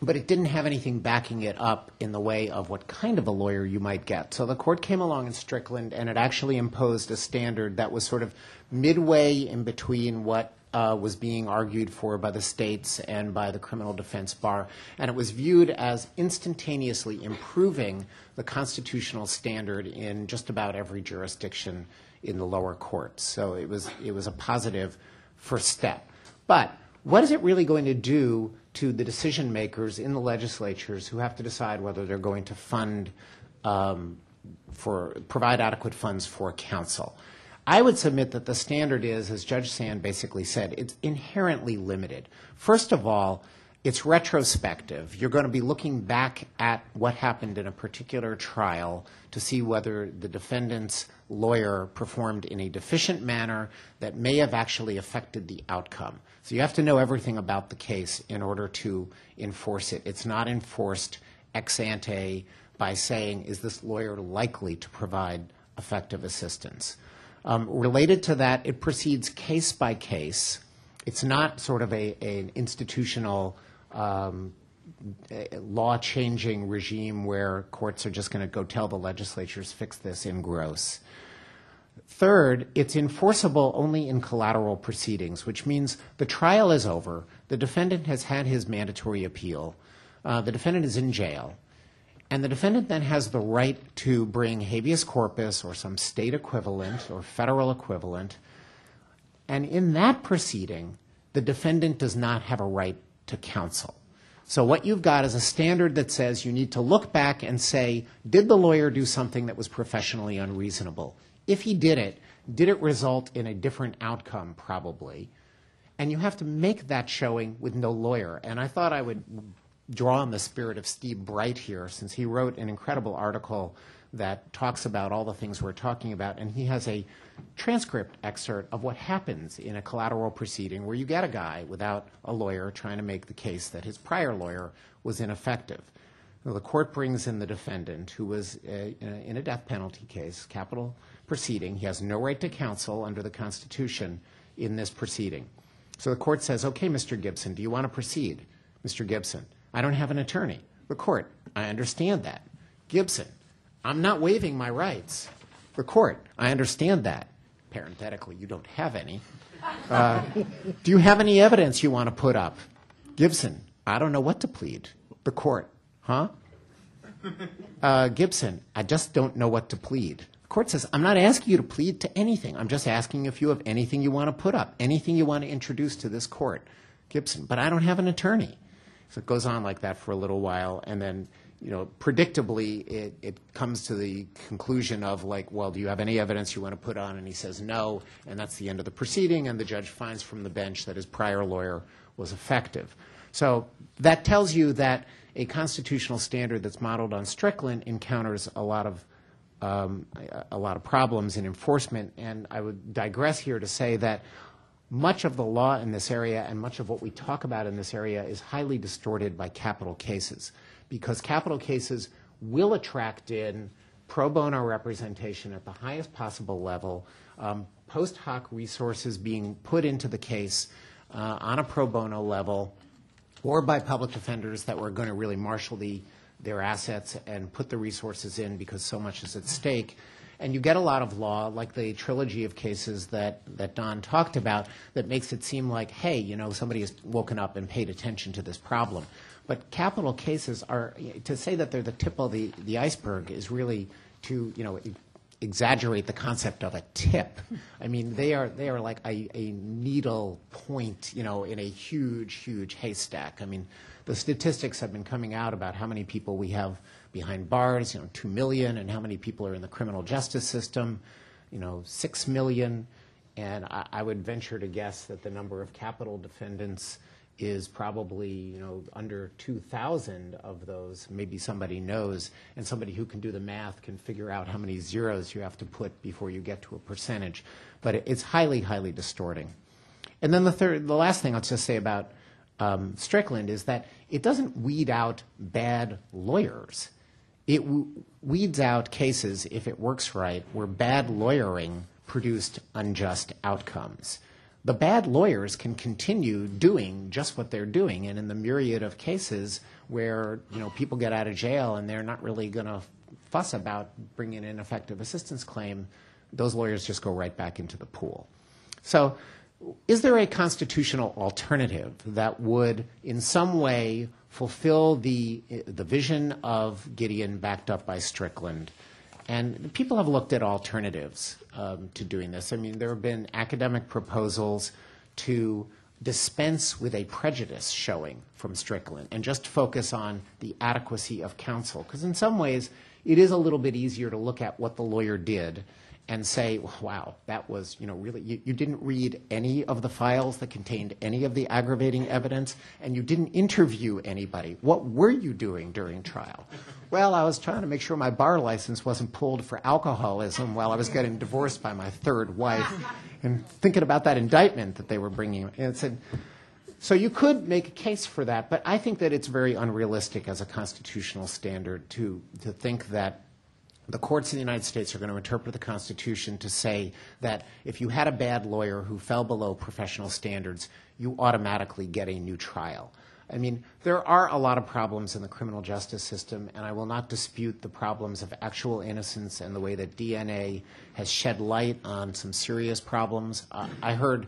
but it didn't have anything backing it up in the way of what kind of a lawyer you might get. So the court came along in Strickland, and it actually imposed a standard that was sort of midway in between what was being argued for by the states and by the criminal defense bar, and it was viewed as instantaneously improving the constitutional standard in just about every jurisdiction in the lower courts. So it was a positive first step. But what is it really going to do to the decision makers in the legislatures who have to decide whether they're going to fund provide adequate funds for counsel? I would submit that the standard is, as Judge Sand basically said, it's inherently limited. First of all, it's retrospective. You're going to be looking back at what happened in a particular trial to see whether the defendant's lawyer performed in a deficient manner that may have actually affected the outcome. So you have to know everything about the case in order to enforce it. It's not enforced ex ante by saying, is this lawyer likely to provide effective assistance? Related to that, it proceeds case by case. It's not sort of an institutional law-changing regime where courts are just going to go tell the legislatures, fix this in gross. Third, it's enforceable only in collateral proceedings, which means the trial is over, the defendant has had his mandatory appeal, the defendant is in jail, and the defendant then has the right to bring habeas corpus or some state equivalent or federal equivalent. And in that proceeding, the defendant does not have a right to counsel. So what you've got is a standard that says you need to look back and say, did the lawyer do something that was professionally unreasonable? If he did it result in a different outcome? Probably. And you have to make that showing with no lawyer. And I thought I would draw on the spirit of Steve Bright here, since he wrote an incredible article that talks about all the things we're talking about, and he has a transcript excerpt of what happens in a collateral proceeding where you get a guy without a lawyer trying to make the case that his prior lawyer was ineffective. The court brings in the defendant, who was in a death penalty case, capital proceeding. He has no right to counsel under the Constitution in this proceeding. So the court says, okay, Mr. Gibson, do you want to proceed? Mr. Gibson, I don't have an attorney. The court, I understand that. Gibson, I'm not waiving my rights. The court, I understand that. Parenthetically, you don't have any. Do you have any evidence you want to put up? Gibson, I don't know what to plead. The court, huh? Gibson, I just don't know what to plead. The court says, I'm not asking you to plead to anything. I'm just asking if you have anything you want to put up, anything you want to introduce to this court. Gibson, but I don't have an attorney. So it goes on like that for a little while, and then, predictably, it comes to the conclusion of like, well, do you have any evidence you want to put on? And he says no, and that's the end of the proceeding, and the judge finds from the bench that his prior lawyer was effective. So that tells you that a constitutional standard that's modeled on Strickland encounters a lot of problems in enforcement, and I would digress here to say that much of the law in this area and much of what we talk about in this area is highly distorted by capital cases, because capital cases will attract in pro bono representation at the highest possible level, post hoc resources being put into the case on a pro bono level, or by public defenders that were going to really marshal their assets and put the resources in because so much is at stake. And you get a lot of law, like the trilogy of cases that Don talked about, that makes it seem like, hey, somebody has woken up and paid attention to this problem. But capital cases are, to say that they're the tip of the iceberg is really to, exaggerate the concept of a tip. I mean, they are like a needle point, in a huge, huge haystack. I mean, the statistics have been coming out about how many people we have behind bars, 2 million, and how many people are in the criminal justice system, 6 million. And I would venture to guess that the number of capital defendants is probably, under 2,000 of those. Maybe somebody knows, and somebody who can do the math can figure out how many zeros you have to put before you get to a percentage. But it's highly, highly distorting. And then the last thing I'll just say about Strickland is that it doesn't weed out bad lawyers. It weeds out cases, if it works right, where bad lawyering produced unjust outcomes. the bad lawyers can continue doing just what they're doing. And in the myriad of cases where, people get out of jail and they're not really going to fuss about bringing an ineffective assistance claim, those lawyers just go right back into the pool. So is there a constitutional alternative that would in some way fulfill the vision of Gideon backed up by Strickland? And people have looked at alternatives to doing this. I mean, there have been academic proposals to dispense with a prejudice showing from Strickland and just focus on the adequacy of counsel. Because in some ways, it is a little bit easier to look at what the lawyer did and say, wow, that was, really, you didn't read any of the files that contained any of the aggravating evidence, and you didn't interview anybody. What were you doing during trial? Well, I was trying to make sure my bar license wasn't pulled for alcoholism while I was getting divorced by my third wife, and thinking about that indictment that they were bringing. And it said, so you could make a case for that, but I think that it's very unrealistic as a constitutional standard to think that the courts in the United States are going to interpret the Constitution to say that if you had a bad lawyer who fell below professional standards, you automatically get a new trial. I mean, there are a lot of problems in the criminal justice system, and I will not dispute the problems of actual innocence and the way that DNA has shed light on some serious problems. I heard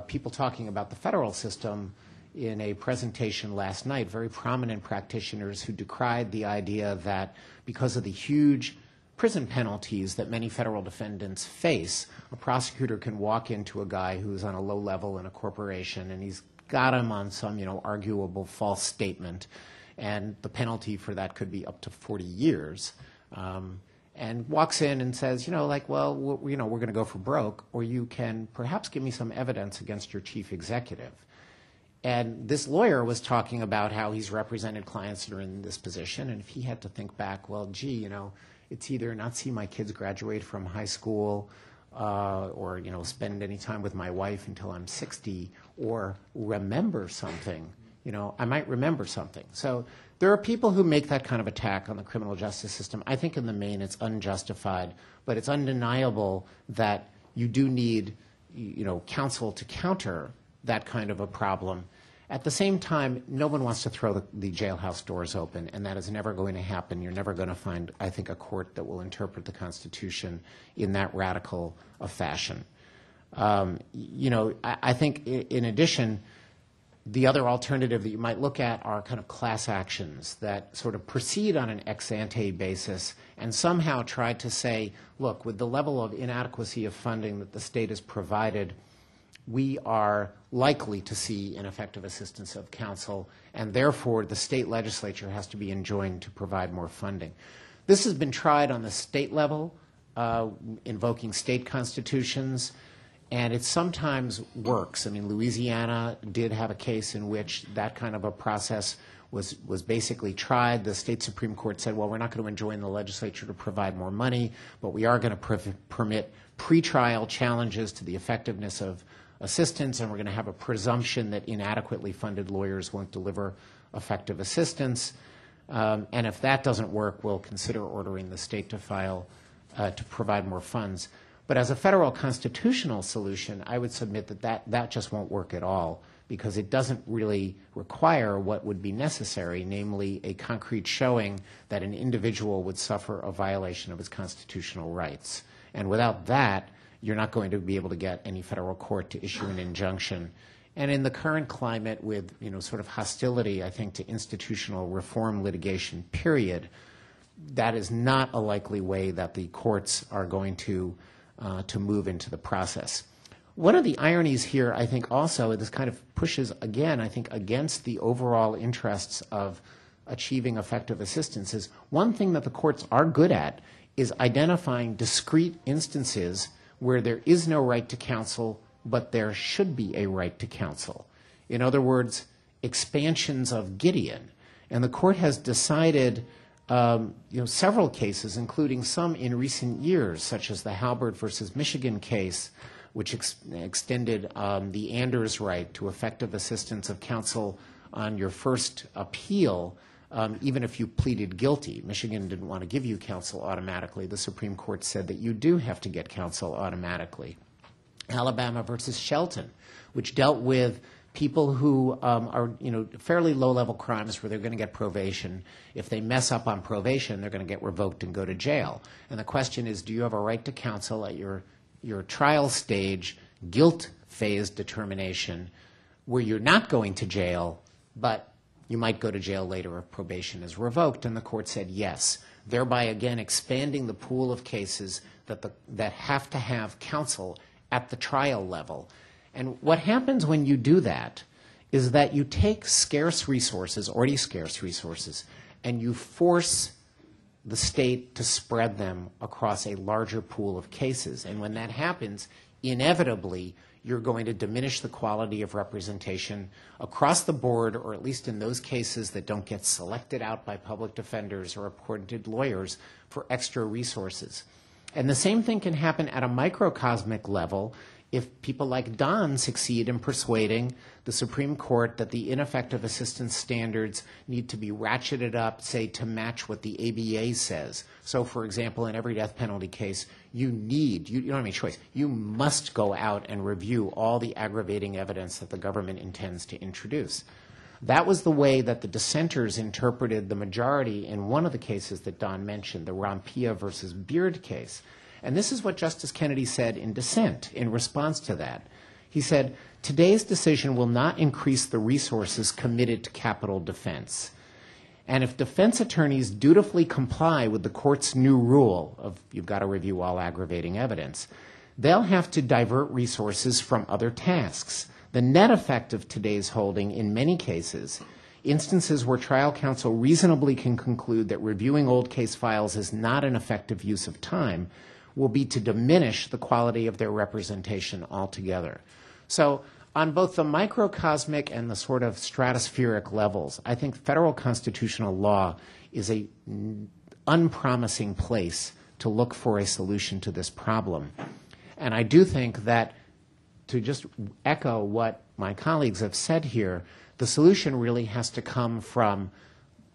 people talking about the federal system in a presentation last night, very prominent practitioners who decried the idea that because of the huge prison penalties that many federal defendants face, a prosecutor can walk into a guy who's on a low level in a corporation and he's got him on some, arguable false statement, and the penalty for that could be up to 40 years, and walks in and says, well, we're going to go for broke, or you can perhaps give me some evidence against your chief executive. And this lawyer was talking about how he's represented clients that are in this position, and if he had to think back, well, gee, it's either not see my kids graduate from high school or, spend any time with my wife until I'm 60 or remember something. I might remember something. So there are people who make that kind of attack on the criminal justice system. I think in the main it's unjustified, but it's undeniable that you do need, counsel to counter that kind of a problem. At the same time, no one wants to throw the jailhouse doors open, and that is never going to happen. You're never going to find, I think, a court that will interpret the Constitution in that radical a fashion. I think in addition, the other alternative that you might look at are kind of class actions that sort of proceed on an ex ante basis and somehow try to say, look, with the level of inadequacy of funding that the state has provided, we are likely to see ineffective assistance of counsel, and therefore the state legislature has to be enjoined to provide more funding. This has been tried on the state level, invoking state constitutions, and it sometimes works. I mean, Louisiana did have a case in which that kind of a process was basically tried. The state Supreme Court said, well, we're not going to enjoin the legislature to provide more money, but we are going to permit pretrial challenges to the effectiveness of assistance, and we're going to have a presumption that inadequately funded lawyers won't deliver effective assistance. And if that doesn't work, we'll consider ordering the state to provide more funds. But as a federal constitutional solution, I would submit that just won't work at all, because it doesn't really require what would be necessary, namely a concrete showing that an individual would suffer a violation of his constitutional rights. And without that, you're not going to be able to get any federal court to issue an injunction. And in the current climate with, sort of hostility, I think, to institutional reform litigation, period, that is not a likely way that the courts are going to move into the process. One of the ironies here, I think, also, this kind of pushes, again, I think, against the overall interests of achieving effective assistance, is one thing that the courts are good at is identifying discrete instances where there is no right to counsel, but there should be a right to counsel. In other words, expansions of Gideon. And the court has decided several cases, including some in recent years, such as the Halbert versus Michigan case, which extended the Anders right to effective assistance of counsel on your first appeal, even if you pleaded guilty. Michigan didn't want to give you counsel automatically. The Supreme Court said that you do have to get counsel automatically. Alabama versus Shelton, which dealt with people who are, fairly low-level crimes where they're going to get probation. If they mess up on probation, they're going to get revoked and go to jail. And the question is, do you have a right to counsel at your trial stage, guilt phase determination, where you're not going to jail, but you might go to jail later if probation is revoked? And the court said yes, thereby again expanding the pool of cases that have to have counsel at the trial level. And what happens when you do that is that you take scarce resources, already scarce resources, and you force the state to spread them across a larger pool of cases. And when that happens, inevitably, you're going to diminish the quality of representation across the board, or at least in those cases that don't get selected out by public defenders or appointed lawyers for extra resources. And the same thing can happen at a microcosmic level if people like Don succeed in persuading the Supreme Court that the ineffective assistance standards need to be ratcheted up, say, to match what the ABA says. So, for example, in every death penalty case, you don't have any choice. You must go out and review all the aggravating evidence that the government intends to introduce. That was the way that the dissenters interpreted the majority in one of the cases that Don mentioned, the Rompilla versus Beard case. And this is what Justice Kennedy said in dissent in response to that. He said, today's decision will not increase the resources committed to capital defense. And if defense attorneys dutifully comply with the court's new rule of you've got to review all aggravating evidence, they'll have to divert resources from other tasks. The net effect of today's holding in many cases, instances where trial counsel reasonably can conclude that reviewing old case files is not an effective use of time, will be to diminish the quality of their representation altogether. So on both the microcosmic and the sort of stratospheric levels, I think federal constitutional law is a unpromising place to look for a solution to this problem. And I do think that, to just echo what my colleagues have said here, the solution really has to come from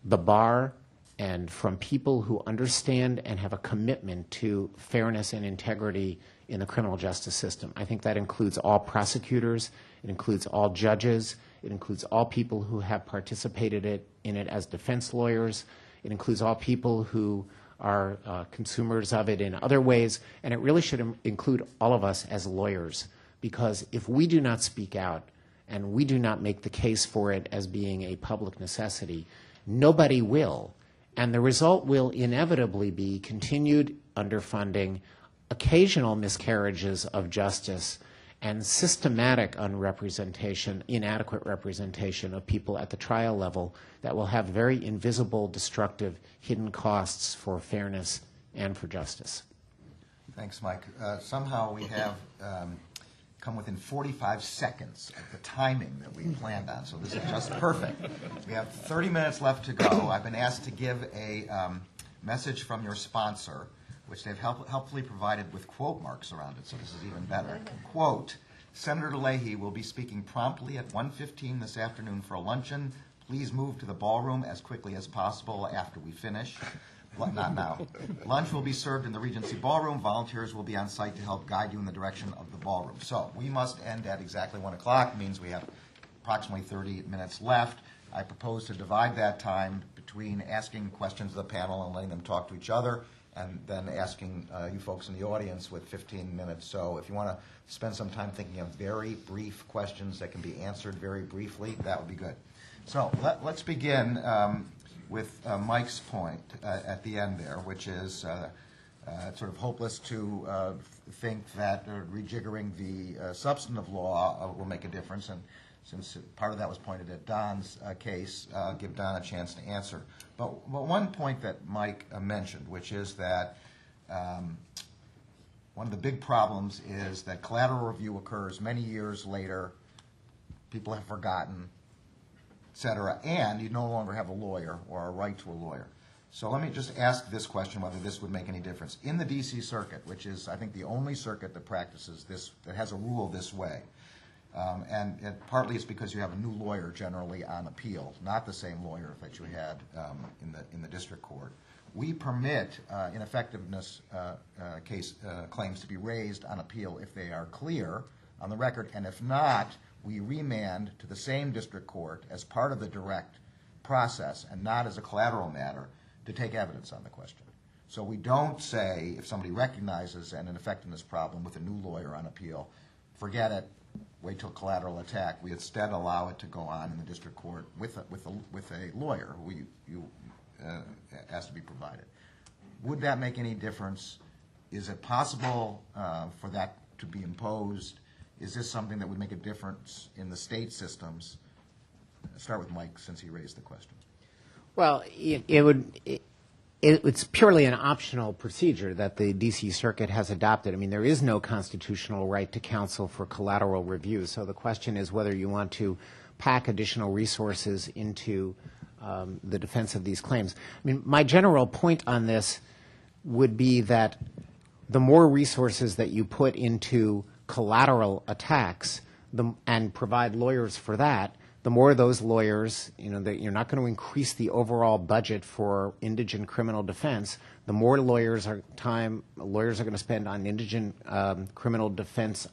the bar and from people who understand and have a commitment to fairness and integrity in the criminal justice system. I think that includes all prosecutors, it includes all judges, it includes all people who have participated in it as defense lawyers, it includes all people who are consumers of it in other ways, and it really should include all of us as lawyers, because if we do not speak out and we do not make the case for it as being a public necessity, nobody will. And the result will inevitably be continued underfunding, occasional miscarriages of justice, and systematic unrepresentation, inadequate representation of people at the trial level that will have very invisible, destructive, hidden costs for fairness and for justice. Thanks, Mike. Somehow we have come within 45 seconds of the timing that we planned on, so this is just perfect. We have 30 minutes left to go. I've been asked to give a message from your sponsor, which they've helpfully provided with quote marks around it, so this is even better. Quote, Senator Leahy will be speaking promptly at 1:15 this afternoon for a luncheon. Please move to the ballroom as quickly as possible after we finish. Not now. Lunch will be served in the Regency Ballroom. Volunteers will be on site to help guide you in the direction of the ballroom. So we must end at exactly 1 o'clock. It means we have approximately 30 minutes left. I propose to divide that time between asking questions of the panel and letting them talk to each other, and then asking you folks in the audience with 15 minutes. So if you want to spend some time thinking of very brief questions that can be answered very briefly, that would be good. So let's begin with Mike's point at the end there, which is sort of hopeless to think that rejiggering the substantive law will make a difference. And since part of that was pointed at Don's case, give Don a chance to answer. But one point that Mike mentioned, which is that one of the big problems is that collateral review occurs many years later, people have forgotten, et cetera, and you no longer have a lawyer or a right to a lawyer. So let me just ask this question, whether this would make any difference. In the D.C. Circuit, which is, I think, the only circuit that practices this, that has a rule this way, and partly it's because you have a new lawyer generally on appeal, not the same lawyer that you had in the district court. we permit ineffectiveness claims to be raised on appeal if they are clear on the record, and if not, we remand to the same district court as part of the direct process and not as a collateral matter to take evidence on the question. So we don't say, if somebody recognizes an ineffectiveness problem with a new lawyer on appeal, forget it, wait till collateral attack. We instead allow it to go on in the district court with a lawyer who has to be provided. Would that make any difference? Is it possible for that to be imposed? Is this something that would make a difference in the state systems? I'll start with Mike, since he raised the question. Well, it's purely an optional procedure that the D.C. Circuit has adopted. I mean, there is no constitutional right to counsel for collateral review. So the question is whether you want to pack additional resources into the defense of these claims. I mean, my general point on this would be that the more resources that you put into collateral attacks and provide lawyers for that, the more those lawyers, that you're not going to increase the overall budget for indigent criminal defense, the more lawyers are going to spend on indigent criminal defense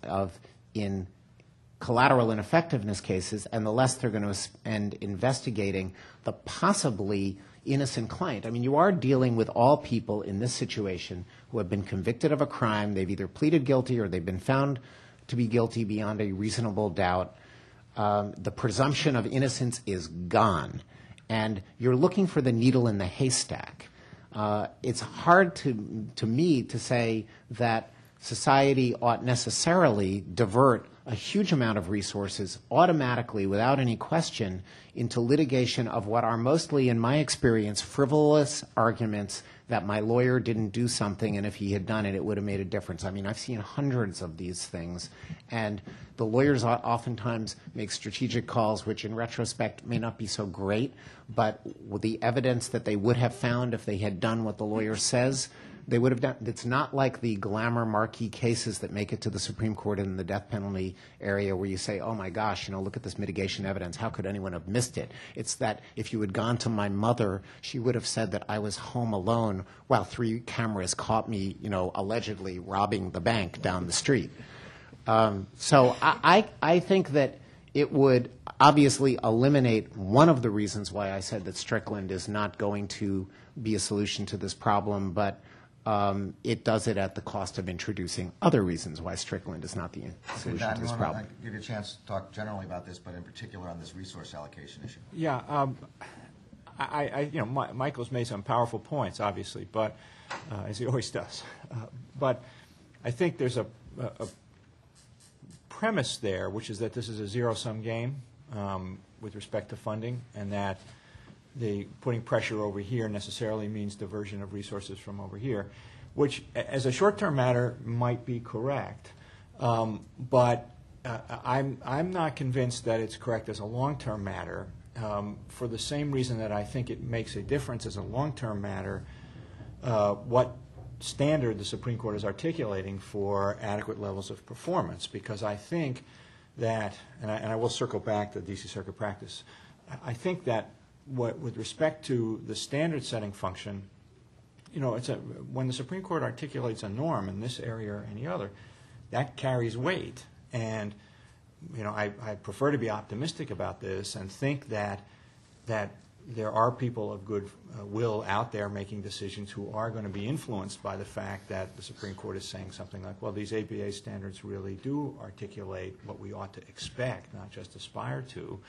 in collateral ineffectiveness cases, and the less they're going to spend investigating the possibly innocent client. I mean, you are dealing with all people in this situation who have been convicted of a crime. They've either pleaded guilty or they've been found to be guilty beyond a reasonable doubt. The presumption of innocence is gone, and you're looking for the needle in the haystack. It's hard to me to say that society ought necessarily divert a huge amount of resources automatically, without any question, into litigation of what are mostly, in my experience, frivolous arguments that my lawyer didn't do something, and if he had done it, it would have made a difference. I mean, I've seen hundreds of these things, and the lawyers oftentimes make strategic calls which in retrospect may not be so great, but with the evidence that they would have found if they had done what the lawyer says, they would have done. It's not like the glamour marquee cases that make it to the Supreme Court in the death penalty area where you say, oh my gosh, look at this mitigation evidence. How could anyone have missed it? It's that if you had gone to my mother, she would have said that I was home alone while 3 cameras caught me, allegedly robbing the bank down the street. So I think that it would obviously eliminate one of the reasons why I said that Strickland is not going to be a solution to this problem, but it does it at the cost of introducing other reasons why Strickland is not the solution to this problem. I'll give you a chance to talk generally about this, but in particular on this resource allocation issue. Yeah, Michael's made some powerful points, obviously, but as he always does. But I think there's a premise there, which is that this is a zero-sum game with respect to funding, and that the putting pressure over here necessarily means diversion of resources from over here, which as a short-term matter might be correct, but I'm not convinced that it's correct as a long-term matter for the same reason that I think it makes a difference as a long-term matter what standard the Supreme Court is articulating for adequate levels of performance, because I think that, and I will circle back to the D.C. Circuit practice, I think that with respect to the standard setting function, when the Supreme Court articulates a norm in this area or any other, that carries weight. And I prefer to be optimistic about this and think that there are people of good will out there making decisions who are going to be influenced by the fact that the Supreme Court is saying something like, well, these APA standards really do articulate what we ought to expect, not just aspire to.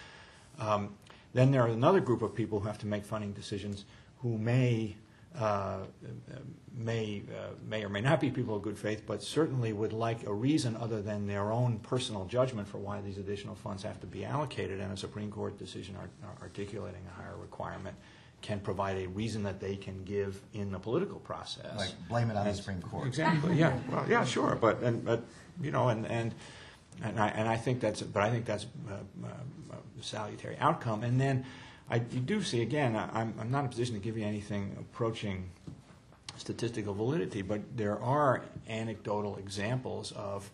Then there are another group of people who have to make funding decisions who may or may not be people of good faith, but certainly would like a reason other than their own personal judgment for why these additional funds have to be allocated, and a Supreme Court decision articulating a higher requirement can provide a reason that they can give in the political process. Like blame it on the Supreme Court. Exactly. Yeah. Well, yeah, sure. But I think that's a salutary outcome. And then you do see, again, I'm not in a position to give you anything approaching statistical validity, but there are anecdotal examples of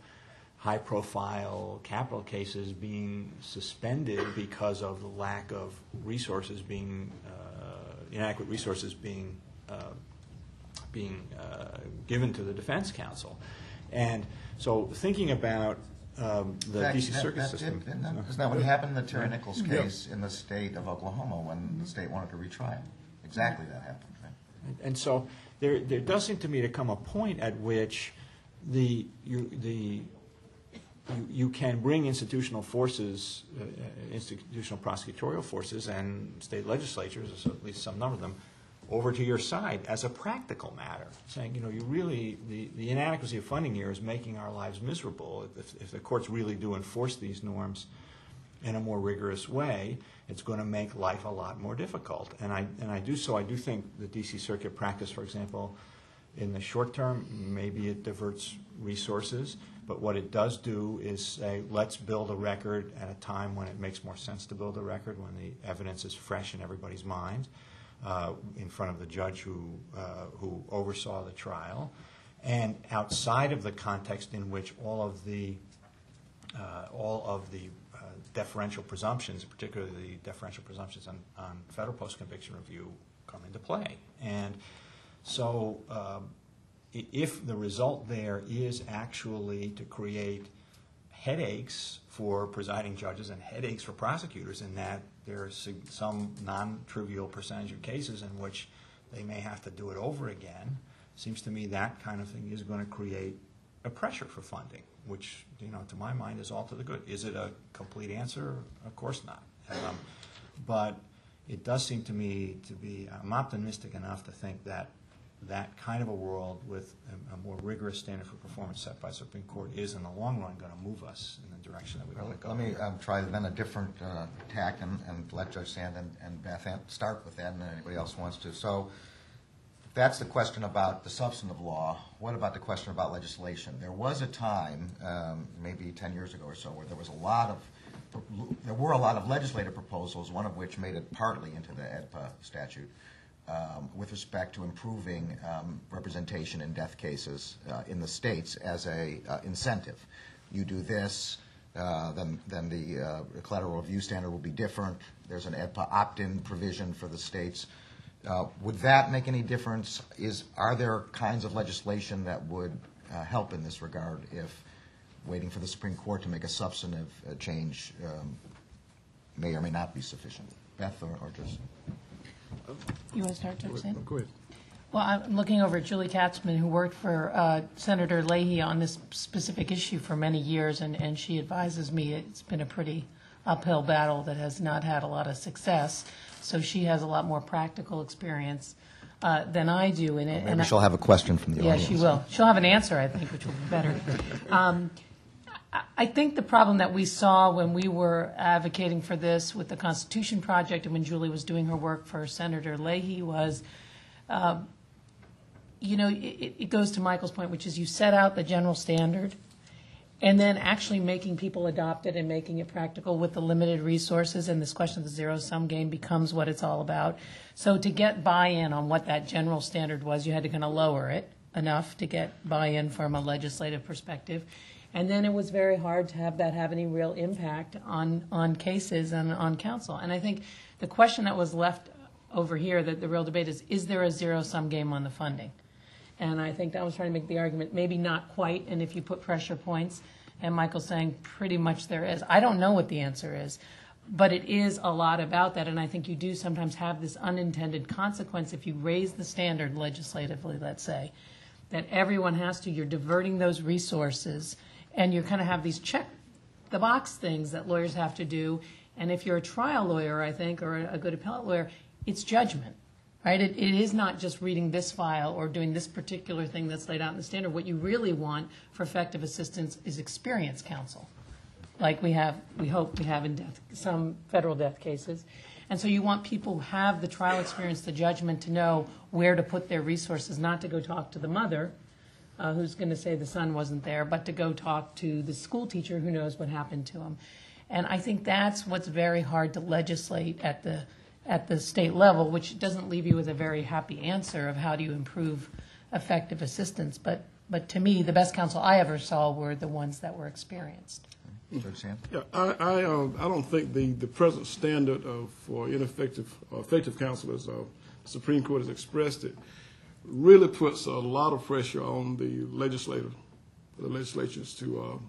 high-profile capital cases being suspended because of the lack of resources being inadequate resources being being given to the defense counsel. And so thinking about the D.C. Circuit system. Isn't that what happened in the Terry Nichols case in the state of Oklahoma when the state wanted to retry him? Exactly that happened. Right? And so there does seem to me to come a point at which you can bring institutional forces, institutional prosecutorial forces, and state legislatures, or at least some number of them, over to your side as a practical matter, saying, you really, the inadequacy of funding here is making our lives miserable. If the courts really do enforce these norms in a more rigorous way, it's going to make life a lot more difficult. And I do think the D.C. Circuit practice, for example, in the short term, maybe it diverts resources, but what it does do is say, let's build a record at a time when it makes more sense to build a record, when the evidence is fresh in everybody's mind, in front of the judge who oversaw the trial, and outside of the context in which all of the deferential presumptions, particularly the deferential presumptions on federal post-conviction review, come into play. And so if the result there is actually to create headaches for presiding judges and headaches for prosecutors, in that there are some non-trivial percentage of cases in which they may have to do it over again, seems to me that kind of thing is going to create a pressure for funding, which, to my mind, is all to the good. Is it a complete answer? Of course not. But it does seem to me to be, I'm optimistic enough to think that that kind of a world with a more rigorous standard for performance set by the Supreme Court is, in the long run, going to move us in the direction that we want to go. Let me try then a different tack and let Judge Sand and Beth start with that, and then anybody else wants to. So that's the question about the substantive law. What about the question about legislation? There was a time, maybe 10 years ago or so, where there were a lot of legislative proposals, one of which made it partly into the AEDPA statute, with respect to improving representation in death cases in the states as a incentive. You do this, then the collateral review standard will be different. There's an AEDPA opt-in provision for the states. Would that make any difference? Are there kinds of legislation that would help in this regard if waiting for the Supreme Court to make a substantive change may or may not be sufficient? Beth or just... You want to start, Judge Sand? Go ahead. Well, I'm looking over at Julie Katzman, who worked for Senator Leahy on this specific issue for many years, and she advises me it's been a pretty uphill battle that has not had a lot of success. So she has a lot more practical experience than I do in it. Maybe she'll have a question from the audience. Yeah, she will. She'll have an answer, I think, which will be better. I think the problem that we saw when we were advocating for this with the Constitution Project and when Julie was doing her work for Senator Leahy was, it goes to Michael's point, which is you set out the general standard and then actually making people adopt it and making it practical with the limited resources, and this question of the zero-sum game becomes what it's all about. So to get buy-in on what that general standard was, you had to kind of lower it enough to get buy-in from a legislative perspective. And then it was very hard to have that have any real impact on cases and on counsel. And I think the question that was left over here, that the real debate is there a zero-sum game on the funding? And I think I was trying to make the argument, maybe not quite, and if you put pressure points, and Michael's saying pretty much there is. I don't know what the answer is, but it is a lot about that, and I think you do sometimes have this unintended consequence if you raise the standard legislatively, let's say, that everyone has to, you're diverting those resources, and you kind of have these check-the-box things that lawyers have to do. And if you're a trial lawyer, I think, or a good appellate lawyer, it's judgment, right? It is not just reading this file or doing this particular thing that's laid out in the standard. What you really want for effective assistance is experienced counsel, like we hope we have in some federal death cases. And so you want people who have the trial experience, the judgment, to know where to put their resources, not to go talk to the mother, who's going to say the son wasn't there, but to go talk to the school teacher who knows what happened to him. And I think that's what's very hard to legislate at the state level, which doesn't leave you with a very happy answer of how do you improve effective assistance. But to me, the best counsel I ever saw were the ones that were experienced. Judge Sand? Yeah, I don't think the present standard for effective counsel, as the Supreme Court has expressed it, really puts a lot of pressure on the legislatures to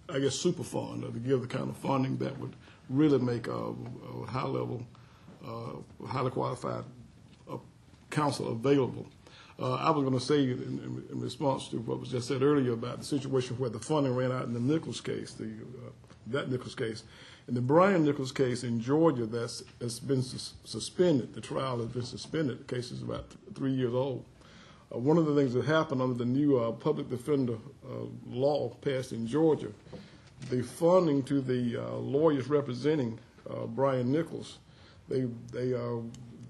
I guess, superfund, or to give the kind of funding that would really make a high-level, highly qualified counsel available. I was going to say, in response to what was just said earlier about the situation where the funding ran out in the Nichols case, that Nichols case. In the Brian Nichols case in Georgia, that's been suspended. The trial has been suspended. The case is about 3 years old. One of the things that happened under the new public defender law passed in Georgia, the funding to the lawyers representing Brian Nichols, they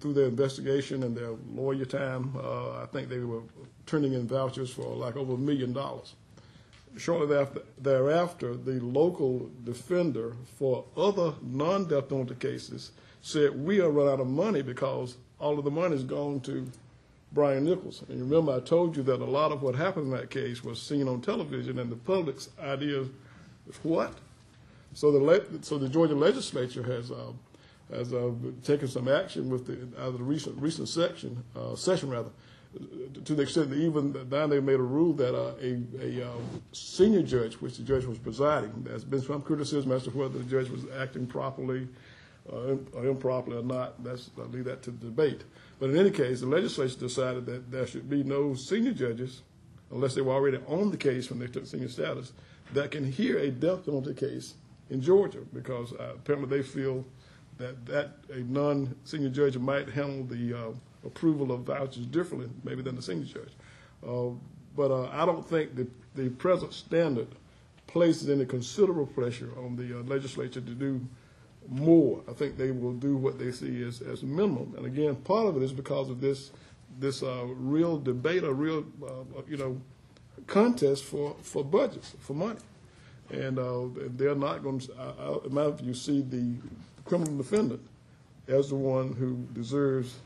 through their investigation and their lawyer time, I think they were turning in vouchers for like over $1 million. Shortly thereafter, the local defender for other non-death penalty cases said, we are run out of money because all of the money is gone to Brian Nichols. And you remember I told you that a lot of what happened in that case was seen on television, and the public's idea is what? So the Georgia legislature has taken some action with out of the recent session, to the extent that even now they made a rule that a senior judge, which the judge was presiding, there's been some criticism as to whether the judge was acting properly or improperly or not. I'll leave that to the debate. But in any case, the legislature decided that there should be no senior judges, unless they were already on the case when they took senior status, that can hear a death penalty case in Georgia, because apparently they feel that a non-senior judge might handle the approval of vouchers differently, maybe than the senior judge. But I don't think the present standard places any considerable pressure on the legislature to do more. I think they will do what they see as minimum. And again, part of it is because of this real debate, a real contest for budgets, for money. And they're not going to, in my view, see the criminal defendant as the one who deserves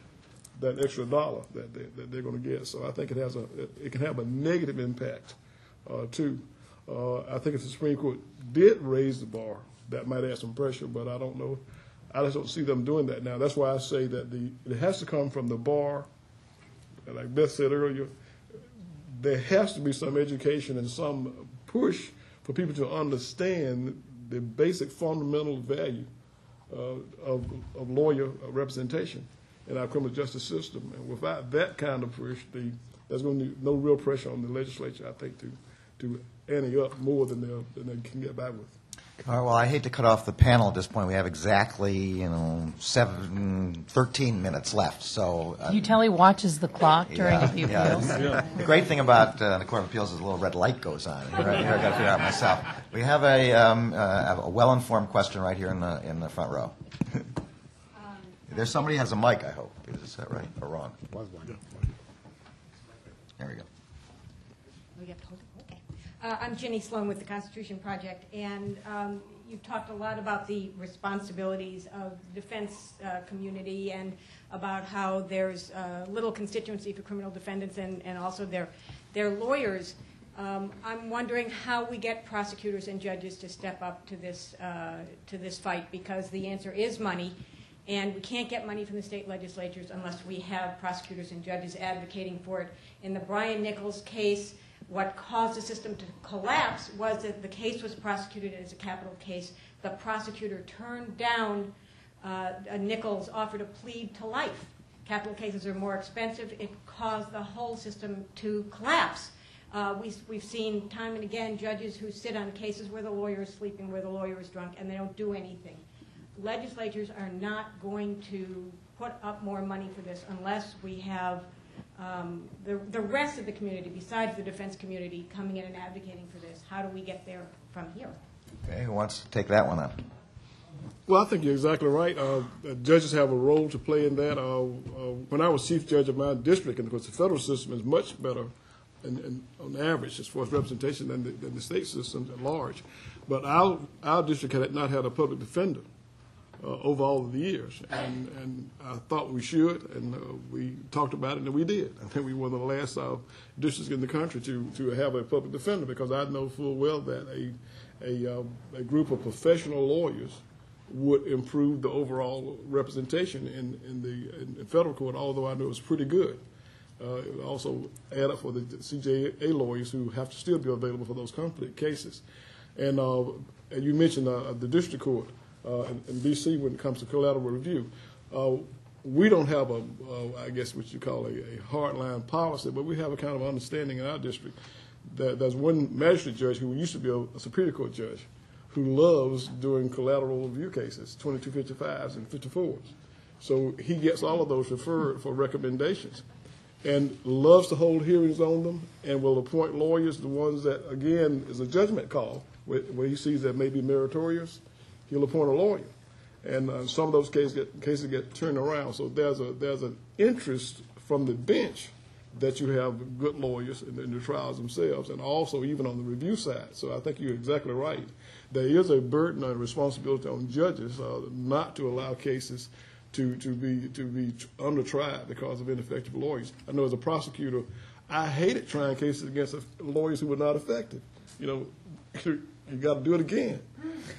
that extra dollar that they're going to get. So I think it can have a negative impact too. I think if the Supreme Court did raise the bar, that might add some pressure, but I don't know. I just don't see them doing that now. That's why I say that it has to come from the bar. And like Beth said earlier, there has to be some education and some push for people to understand the basic fundamental value of lawyer representation in our criminal justice system. And without that kind of push, there's going to be no real pressure on the legislature, I think, to ante up more than they can get by with. All right, well, I hate to cut off the panel at this point. We have exactly 13 minutes left. So You tell he watches the clock during the appeals. The great thing about the Court of Appeals is a little red light goes on. Here I got to figure out myself. We have a well-informed question right here in the front row. There's somebody who has a mic, I hope. Is that right or wrong? Was one. There we go. We have to hold it? Okay. I'm Jenny Sloan with the Constitution Project, and you've talked a lot about the responsibilities of the defense community and about how there's little constituency for criminal defendants and also their lawyers. I'm wondering how we get prosecutors and judges to step up to this fight, because the answer is money. And we can't get money from the state legislatures unless we have prosecutors and judges advocating for it. In the Brian Nichols case, what caused the system to collapse was that the case was prosecuted as a capital case. The prosecutor turned down Nichols' offer to plead to life. Capital cases are more expensive. It caused the whole system to collapse. We've seen time and again judges who sit on cases where the lawyer is sleeping, where the lawyer is drunk, and they don't do anything. Legislatures are not going to put up more money for this unless we have the rest of the community, besides the defense community, coming in and advocating for this. How do we get there from here? Okay, who wants to take that one up? Well, I think you're exactly right. Judges have a role to play in that. When I was chief judge of my district, and of course the federal system is much better on average as far as representation than the state system at large. But our district had not had a public defender over all of the years, and I thought we should, and we talked about it, and we did. I think we were one of the last districts in the country to have a public defender, because I know full well that a group of professional lawyers would improve the overall representation in the federal court, although I know it's pretty good. It would also add up for the CJA lawyers who have to still be available for those conflict cases. And you mentioned the district court in D.C. when it comes to collateral review. We don't have I guess what you call a hardline policy, but we have a kind of understanding in our district that there's one magistrate judge who used to be a Superior Court judge who loves doing collateral review cases, 2255s and 54s. So he gets all of those referred for recommendations and loves to hold hearings on them and will appoint lawyers, the ones that, again, is a judgment call, where he sees that may be meritorious, he'll appoint a lawyer. And some of those cases get turned around. So there's an interest from the bench that you have good lawyers in the trials themselves, and also even on the review side. So I think you're exactly right. There is a burden and responsibility on judges not to allow cases to be under tried because of ineffective lawyers. I know as a prosecutor, I hated trying cases against lawyers who were not effective. You know, you got to do it again.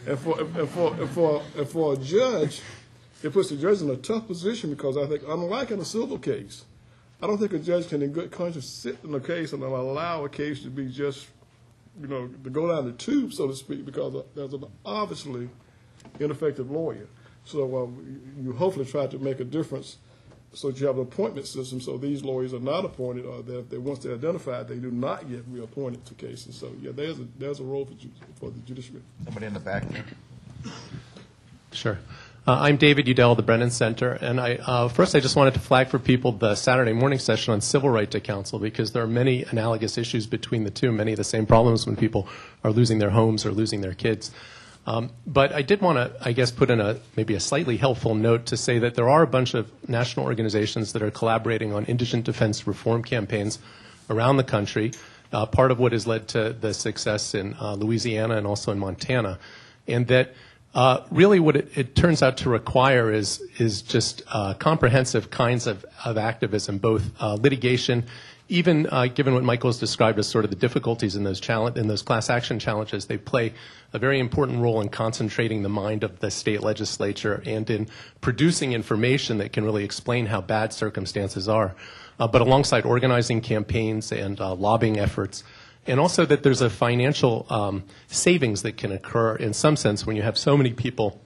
And for a judge, it puts the judge in a tough position because I think, unlike in a civil case, I don't think a judge can in good conscience sit in a case and allow a case to be just, to go down the tube, so to speak, because there's an obviously ineffective lawyer. So you hopefully try to make a difference so that you have an appointment system so these lawyers are not appointed, or that once they're identified, they do not get reappointed to cases. So, yeah, there's a role for the judiciary. Somebody in the back there. Sure. I'm David Udell of the Brennan Center, and first I just wanted to flag for people the Saturday morning session on civil right to counsel, because there are many analogous issues between the two, many of the same problems when people are losing their homes or losing their kids. But I did want to, I guess, put in maybe a slightly helpful note to say that there are a bunch of national organizations that are collaborating on indigent defense reform campaigns around the country, part of what has led to the success in Louisiana and also in Montana, and that really what it turns out to require is just comprehensive kinds of activism, both litigation, even given what Michael has described as sort of the difficulties in those class action challenges. They play a very important role in concentrating the mind of the state legislature and in producing information that can really explain how bad circumstances are. But alongside organizing campaigns and lobbying efforts, and also that there's a financial savings that can occur in some sense when you have so many people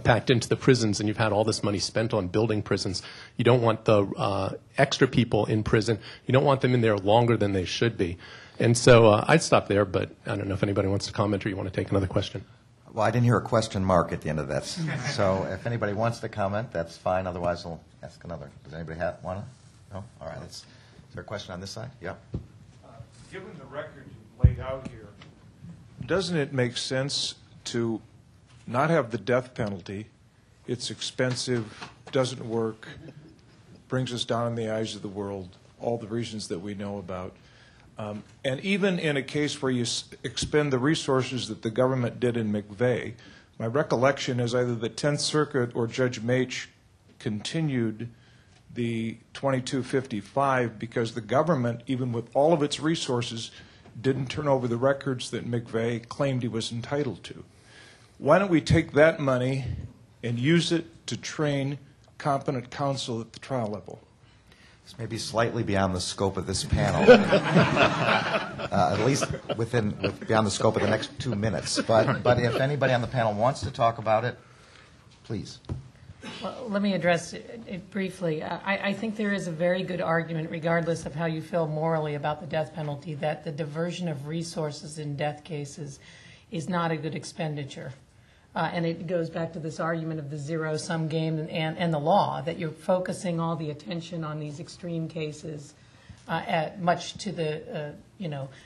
packed into the prisons and you've had all this money spent on building prisons. You don't want the extra people in prison. You don't want them in there longer than they should be. And so I'd stop there, but I don't know if anybody wants to comment or you want to take another question. Well, I didn't hear a question mark at the end of that. So if anybody wants to comment, that's fine. Otherwise, we'll ask another. Does anybody want to? No? All right. Is there a question on this side? Yeah. Given the record you've laid out here, doesn't it make sense to not have the death penalty? It's expensive, doesn't work, brings us down in the eyes of the world, all the reasons that we know about. And even in a case where you expend the resources that the government did in McVeigh, my recollection is either the 10th Circuit or Judge Mach continued the 2255 because the government, even with all of its resources, didn't turn over the records that McVeigh claimed he was entitled to. Why don't we take that money and use it to train competent counsel at the trial level? This may be slightly beyond the scope of this panel, at least beyond the scope of the next 2 minutes. But if anybody on the panel wants to talk about it, please. Well, let me address it briefly. I think there is a very good argument, regardless of how you feel morally about the death penalty, that the diversion of resources in death cases is not a good expenditure. And it goes back to this argument of the zero-sum game and the law, that you're focusing all the attention on these extreme cases, much to the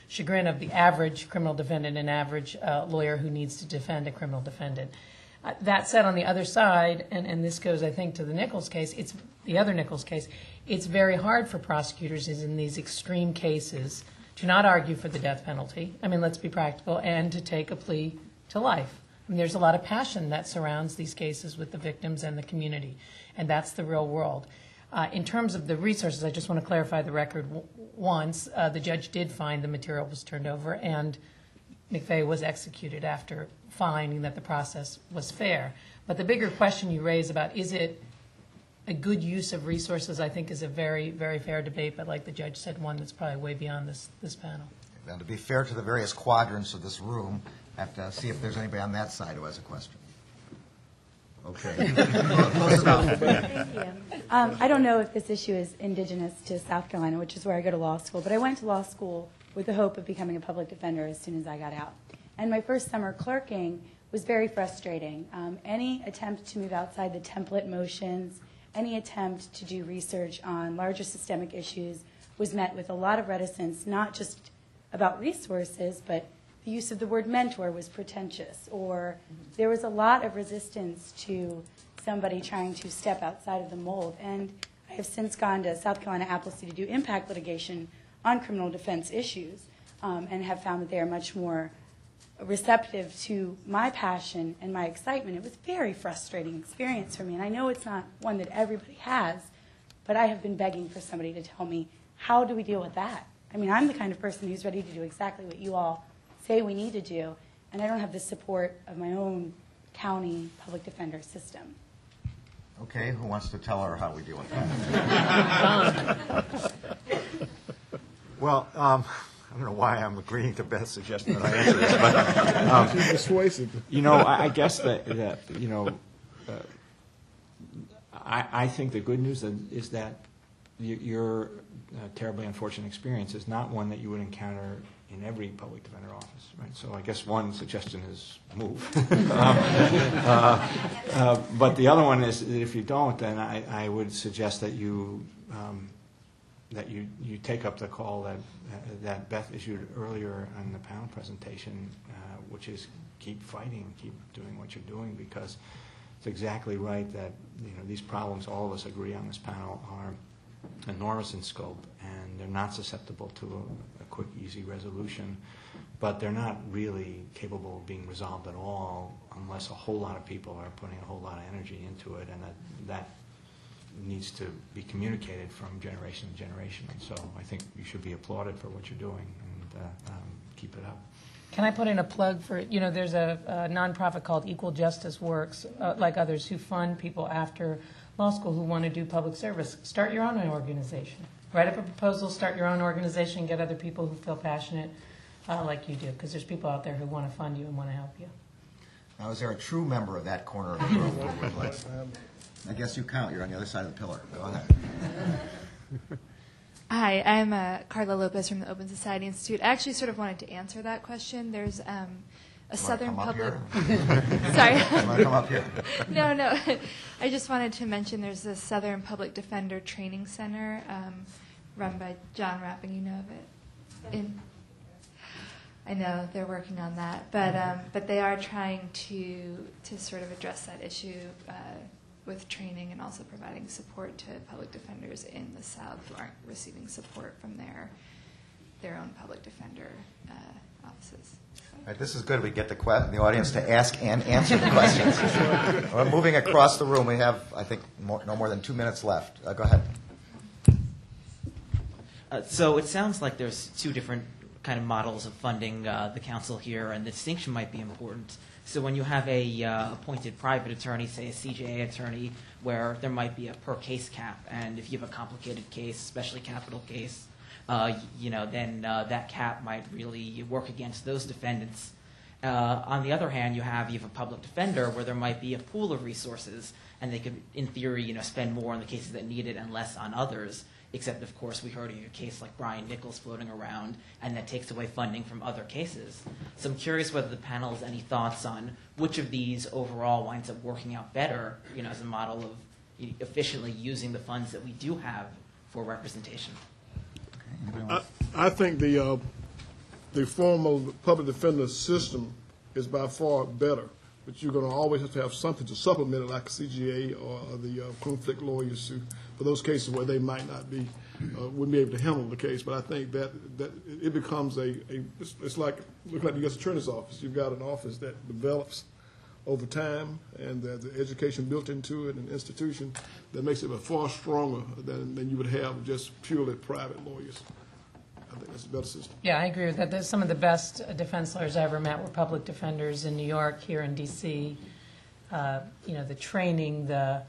chagrin of the average criminal defendant and average lawyer who needs to defend a criminal defendant. That said, on the other side, and this goes, I think, to the Nichols case, it's the other Nichols case, it's very hard for prosecutors in these extreme cases to not argue for the death penalty, I mean, let's be practical, and to take a plea to life. I mean, there's a lot of passion that surrounds these cases with the victims and the community, and that's the real world. In terms of the resources, I just want to clarify the record once. The judge did find the material was turned over, and McVeigh was executed after finding that the process was fair. But the bigger question you raise about is it a good use of resources, I think, is a very, very fair debate, but like the judge said, one that's probably way beyond this panel. And to be fair to the various quadrants of this room, I have to see if there's anybody on that side who has a question. Okay. Close enough. Thank you. I don't know if this issue is indigenous to South Carolina, which is where I go to law school, but I went to law school with the hope of becoming a public defender as soon as I got out. And my first summer clerking was very frustrating. Any attempt to move outside the template motions, any attempt to do research on larger systemic issues was met with a lot of reticence, not just about resources, but the use of the word mentor was pretentious, or there was a lot of resistance to somebody trying to step outside of the mold. And I have since gone to South Carolina Appleseed to do impact litigation on criminal defense issues, and have found that they are much more receptive to my passion and my excitement. It was a very frustrating experience for me, and I know it's not one that everybody has, but I have been begging for somebody to tell me, how do we deal with that? I mean, I'm the kind of person who's ready to do exactly what you all say we need to do, and I don't have the support of my own county public defender system. Okay, who wants to tell her how we deal with that? Well, I don't know why I'm agreeing to Beth's suggestion that I answer this, but She's persuasive. You know, I guess that you know, I think the good news is that your terribly unfortunate experience is not one that you would encounter in every public defender office, right? So I guess one suggestion is move. But the other one is that if you don't, then I would suggest that you take up the call that Beth issued earlier on the panel presentation, which is keep fighting, keep doing what you're doing, because it's exactly right that these problems, all of us agree on this panel, are enormous in scope, and they're not susceptible to a quick, easy resolution, but they're not really capable of being resolved at all unless a whole lot of people are putting a whole lot of energy into it, and that needs to be communicated from generation to generation. And so I think you should be applauded for what you're doing, and keep it up. Can I put in a plug for, there's a nonprofit called Equal Justice Works, like others, who fund people after law school who want to do public service. Start your own organization. Write up a proposal, start your own organization, get other people who feel passionate like you do, because there's people out there who want to fund you and want to help you. Now, is there a true member of that corner of the room who would like? I guess you count. You're on the other side of the pillar. Go ahead. Hi, I'm Carla Lopez from the Open Society Institute. I actually sort of wanted to answer that question. There's a Southern Public... Sorry. You want to come up here? No. I just wanted to mention there's a Southern Public Defender Training Center run by John Rapping. You know of it? I know they're working on that, but they are trying to sort of address that issue with training and also providing support to public defenders in the South who aren't receiving support from their own public defender offices. All right, this is good. We get the audience to ask and answer the questions. We're moving across the room. We have, I think, no more than 2 minutes left. Go ahead. So it sounds like there's two different kind of models of funding the council here, and the distinction might be important. So when you have a appointed private attorney, say a CJA attorney, where there might be a per case cap, and if you have a complicated case, especially capital case, then that cap might really work against those defendants. On the other hand, you have a public defender where there might be a pool of resources, and they could, in theory, spend more on the cases that need it and less on others. Except, of course, we heard of a case like Brian Nichols floating around, and that takes away funding from other cases. So I'm curious whether the panel has any thoughts on which of these overall winds up working out better, as a model of efficiently using the funds that we do have for representation. I think the formal public defender system is by far better, but you're going to always have to have something to supplement it, like a CGA or the conflict lawyers for those cases where they might not be, wouldn't be able to handle the case. But I think that it becomes it's like looking at the U.S. Attorney's Office. You've got an office that develops over time, and the education built into it, an institution that makes it far stronger than you would have just purely private lawyers. think that's a better system. Yeah, I agree with that. Some of the best defense lawyers I ever met were public defenders in New York, here in D.C. The training, the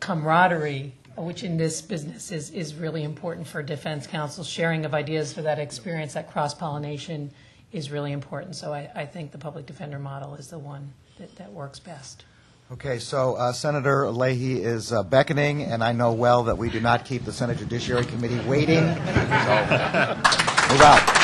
camaraderie, which in this business is really important for defense counsel. Sharing of ideas for that experience, that cross-pollination is really important. So I think the public defender model is the one that works best. Okay, so Senator Leahy is beckoning, and I know well that we do not keep the Senate Judiciary Committee waiting. So move out.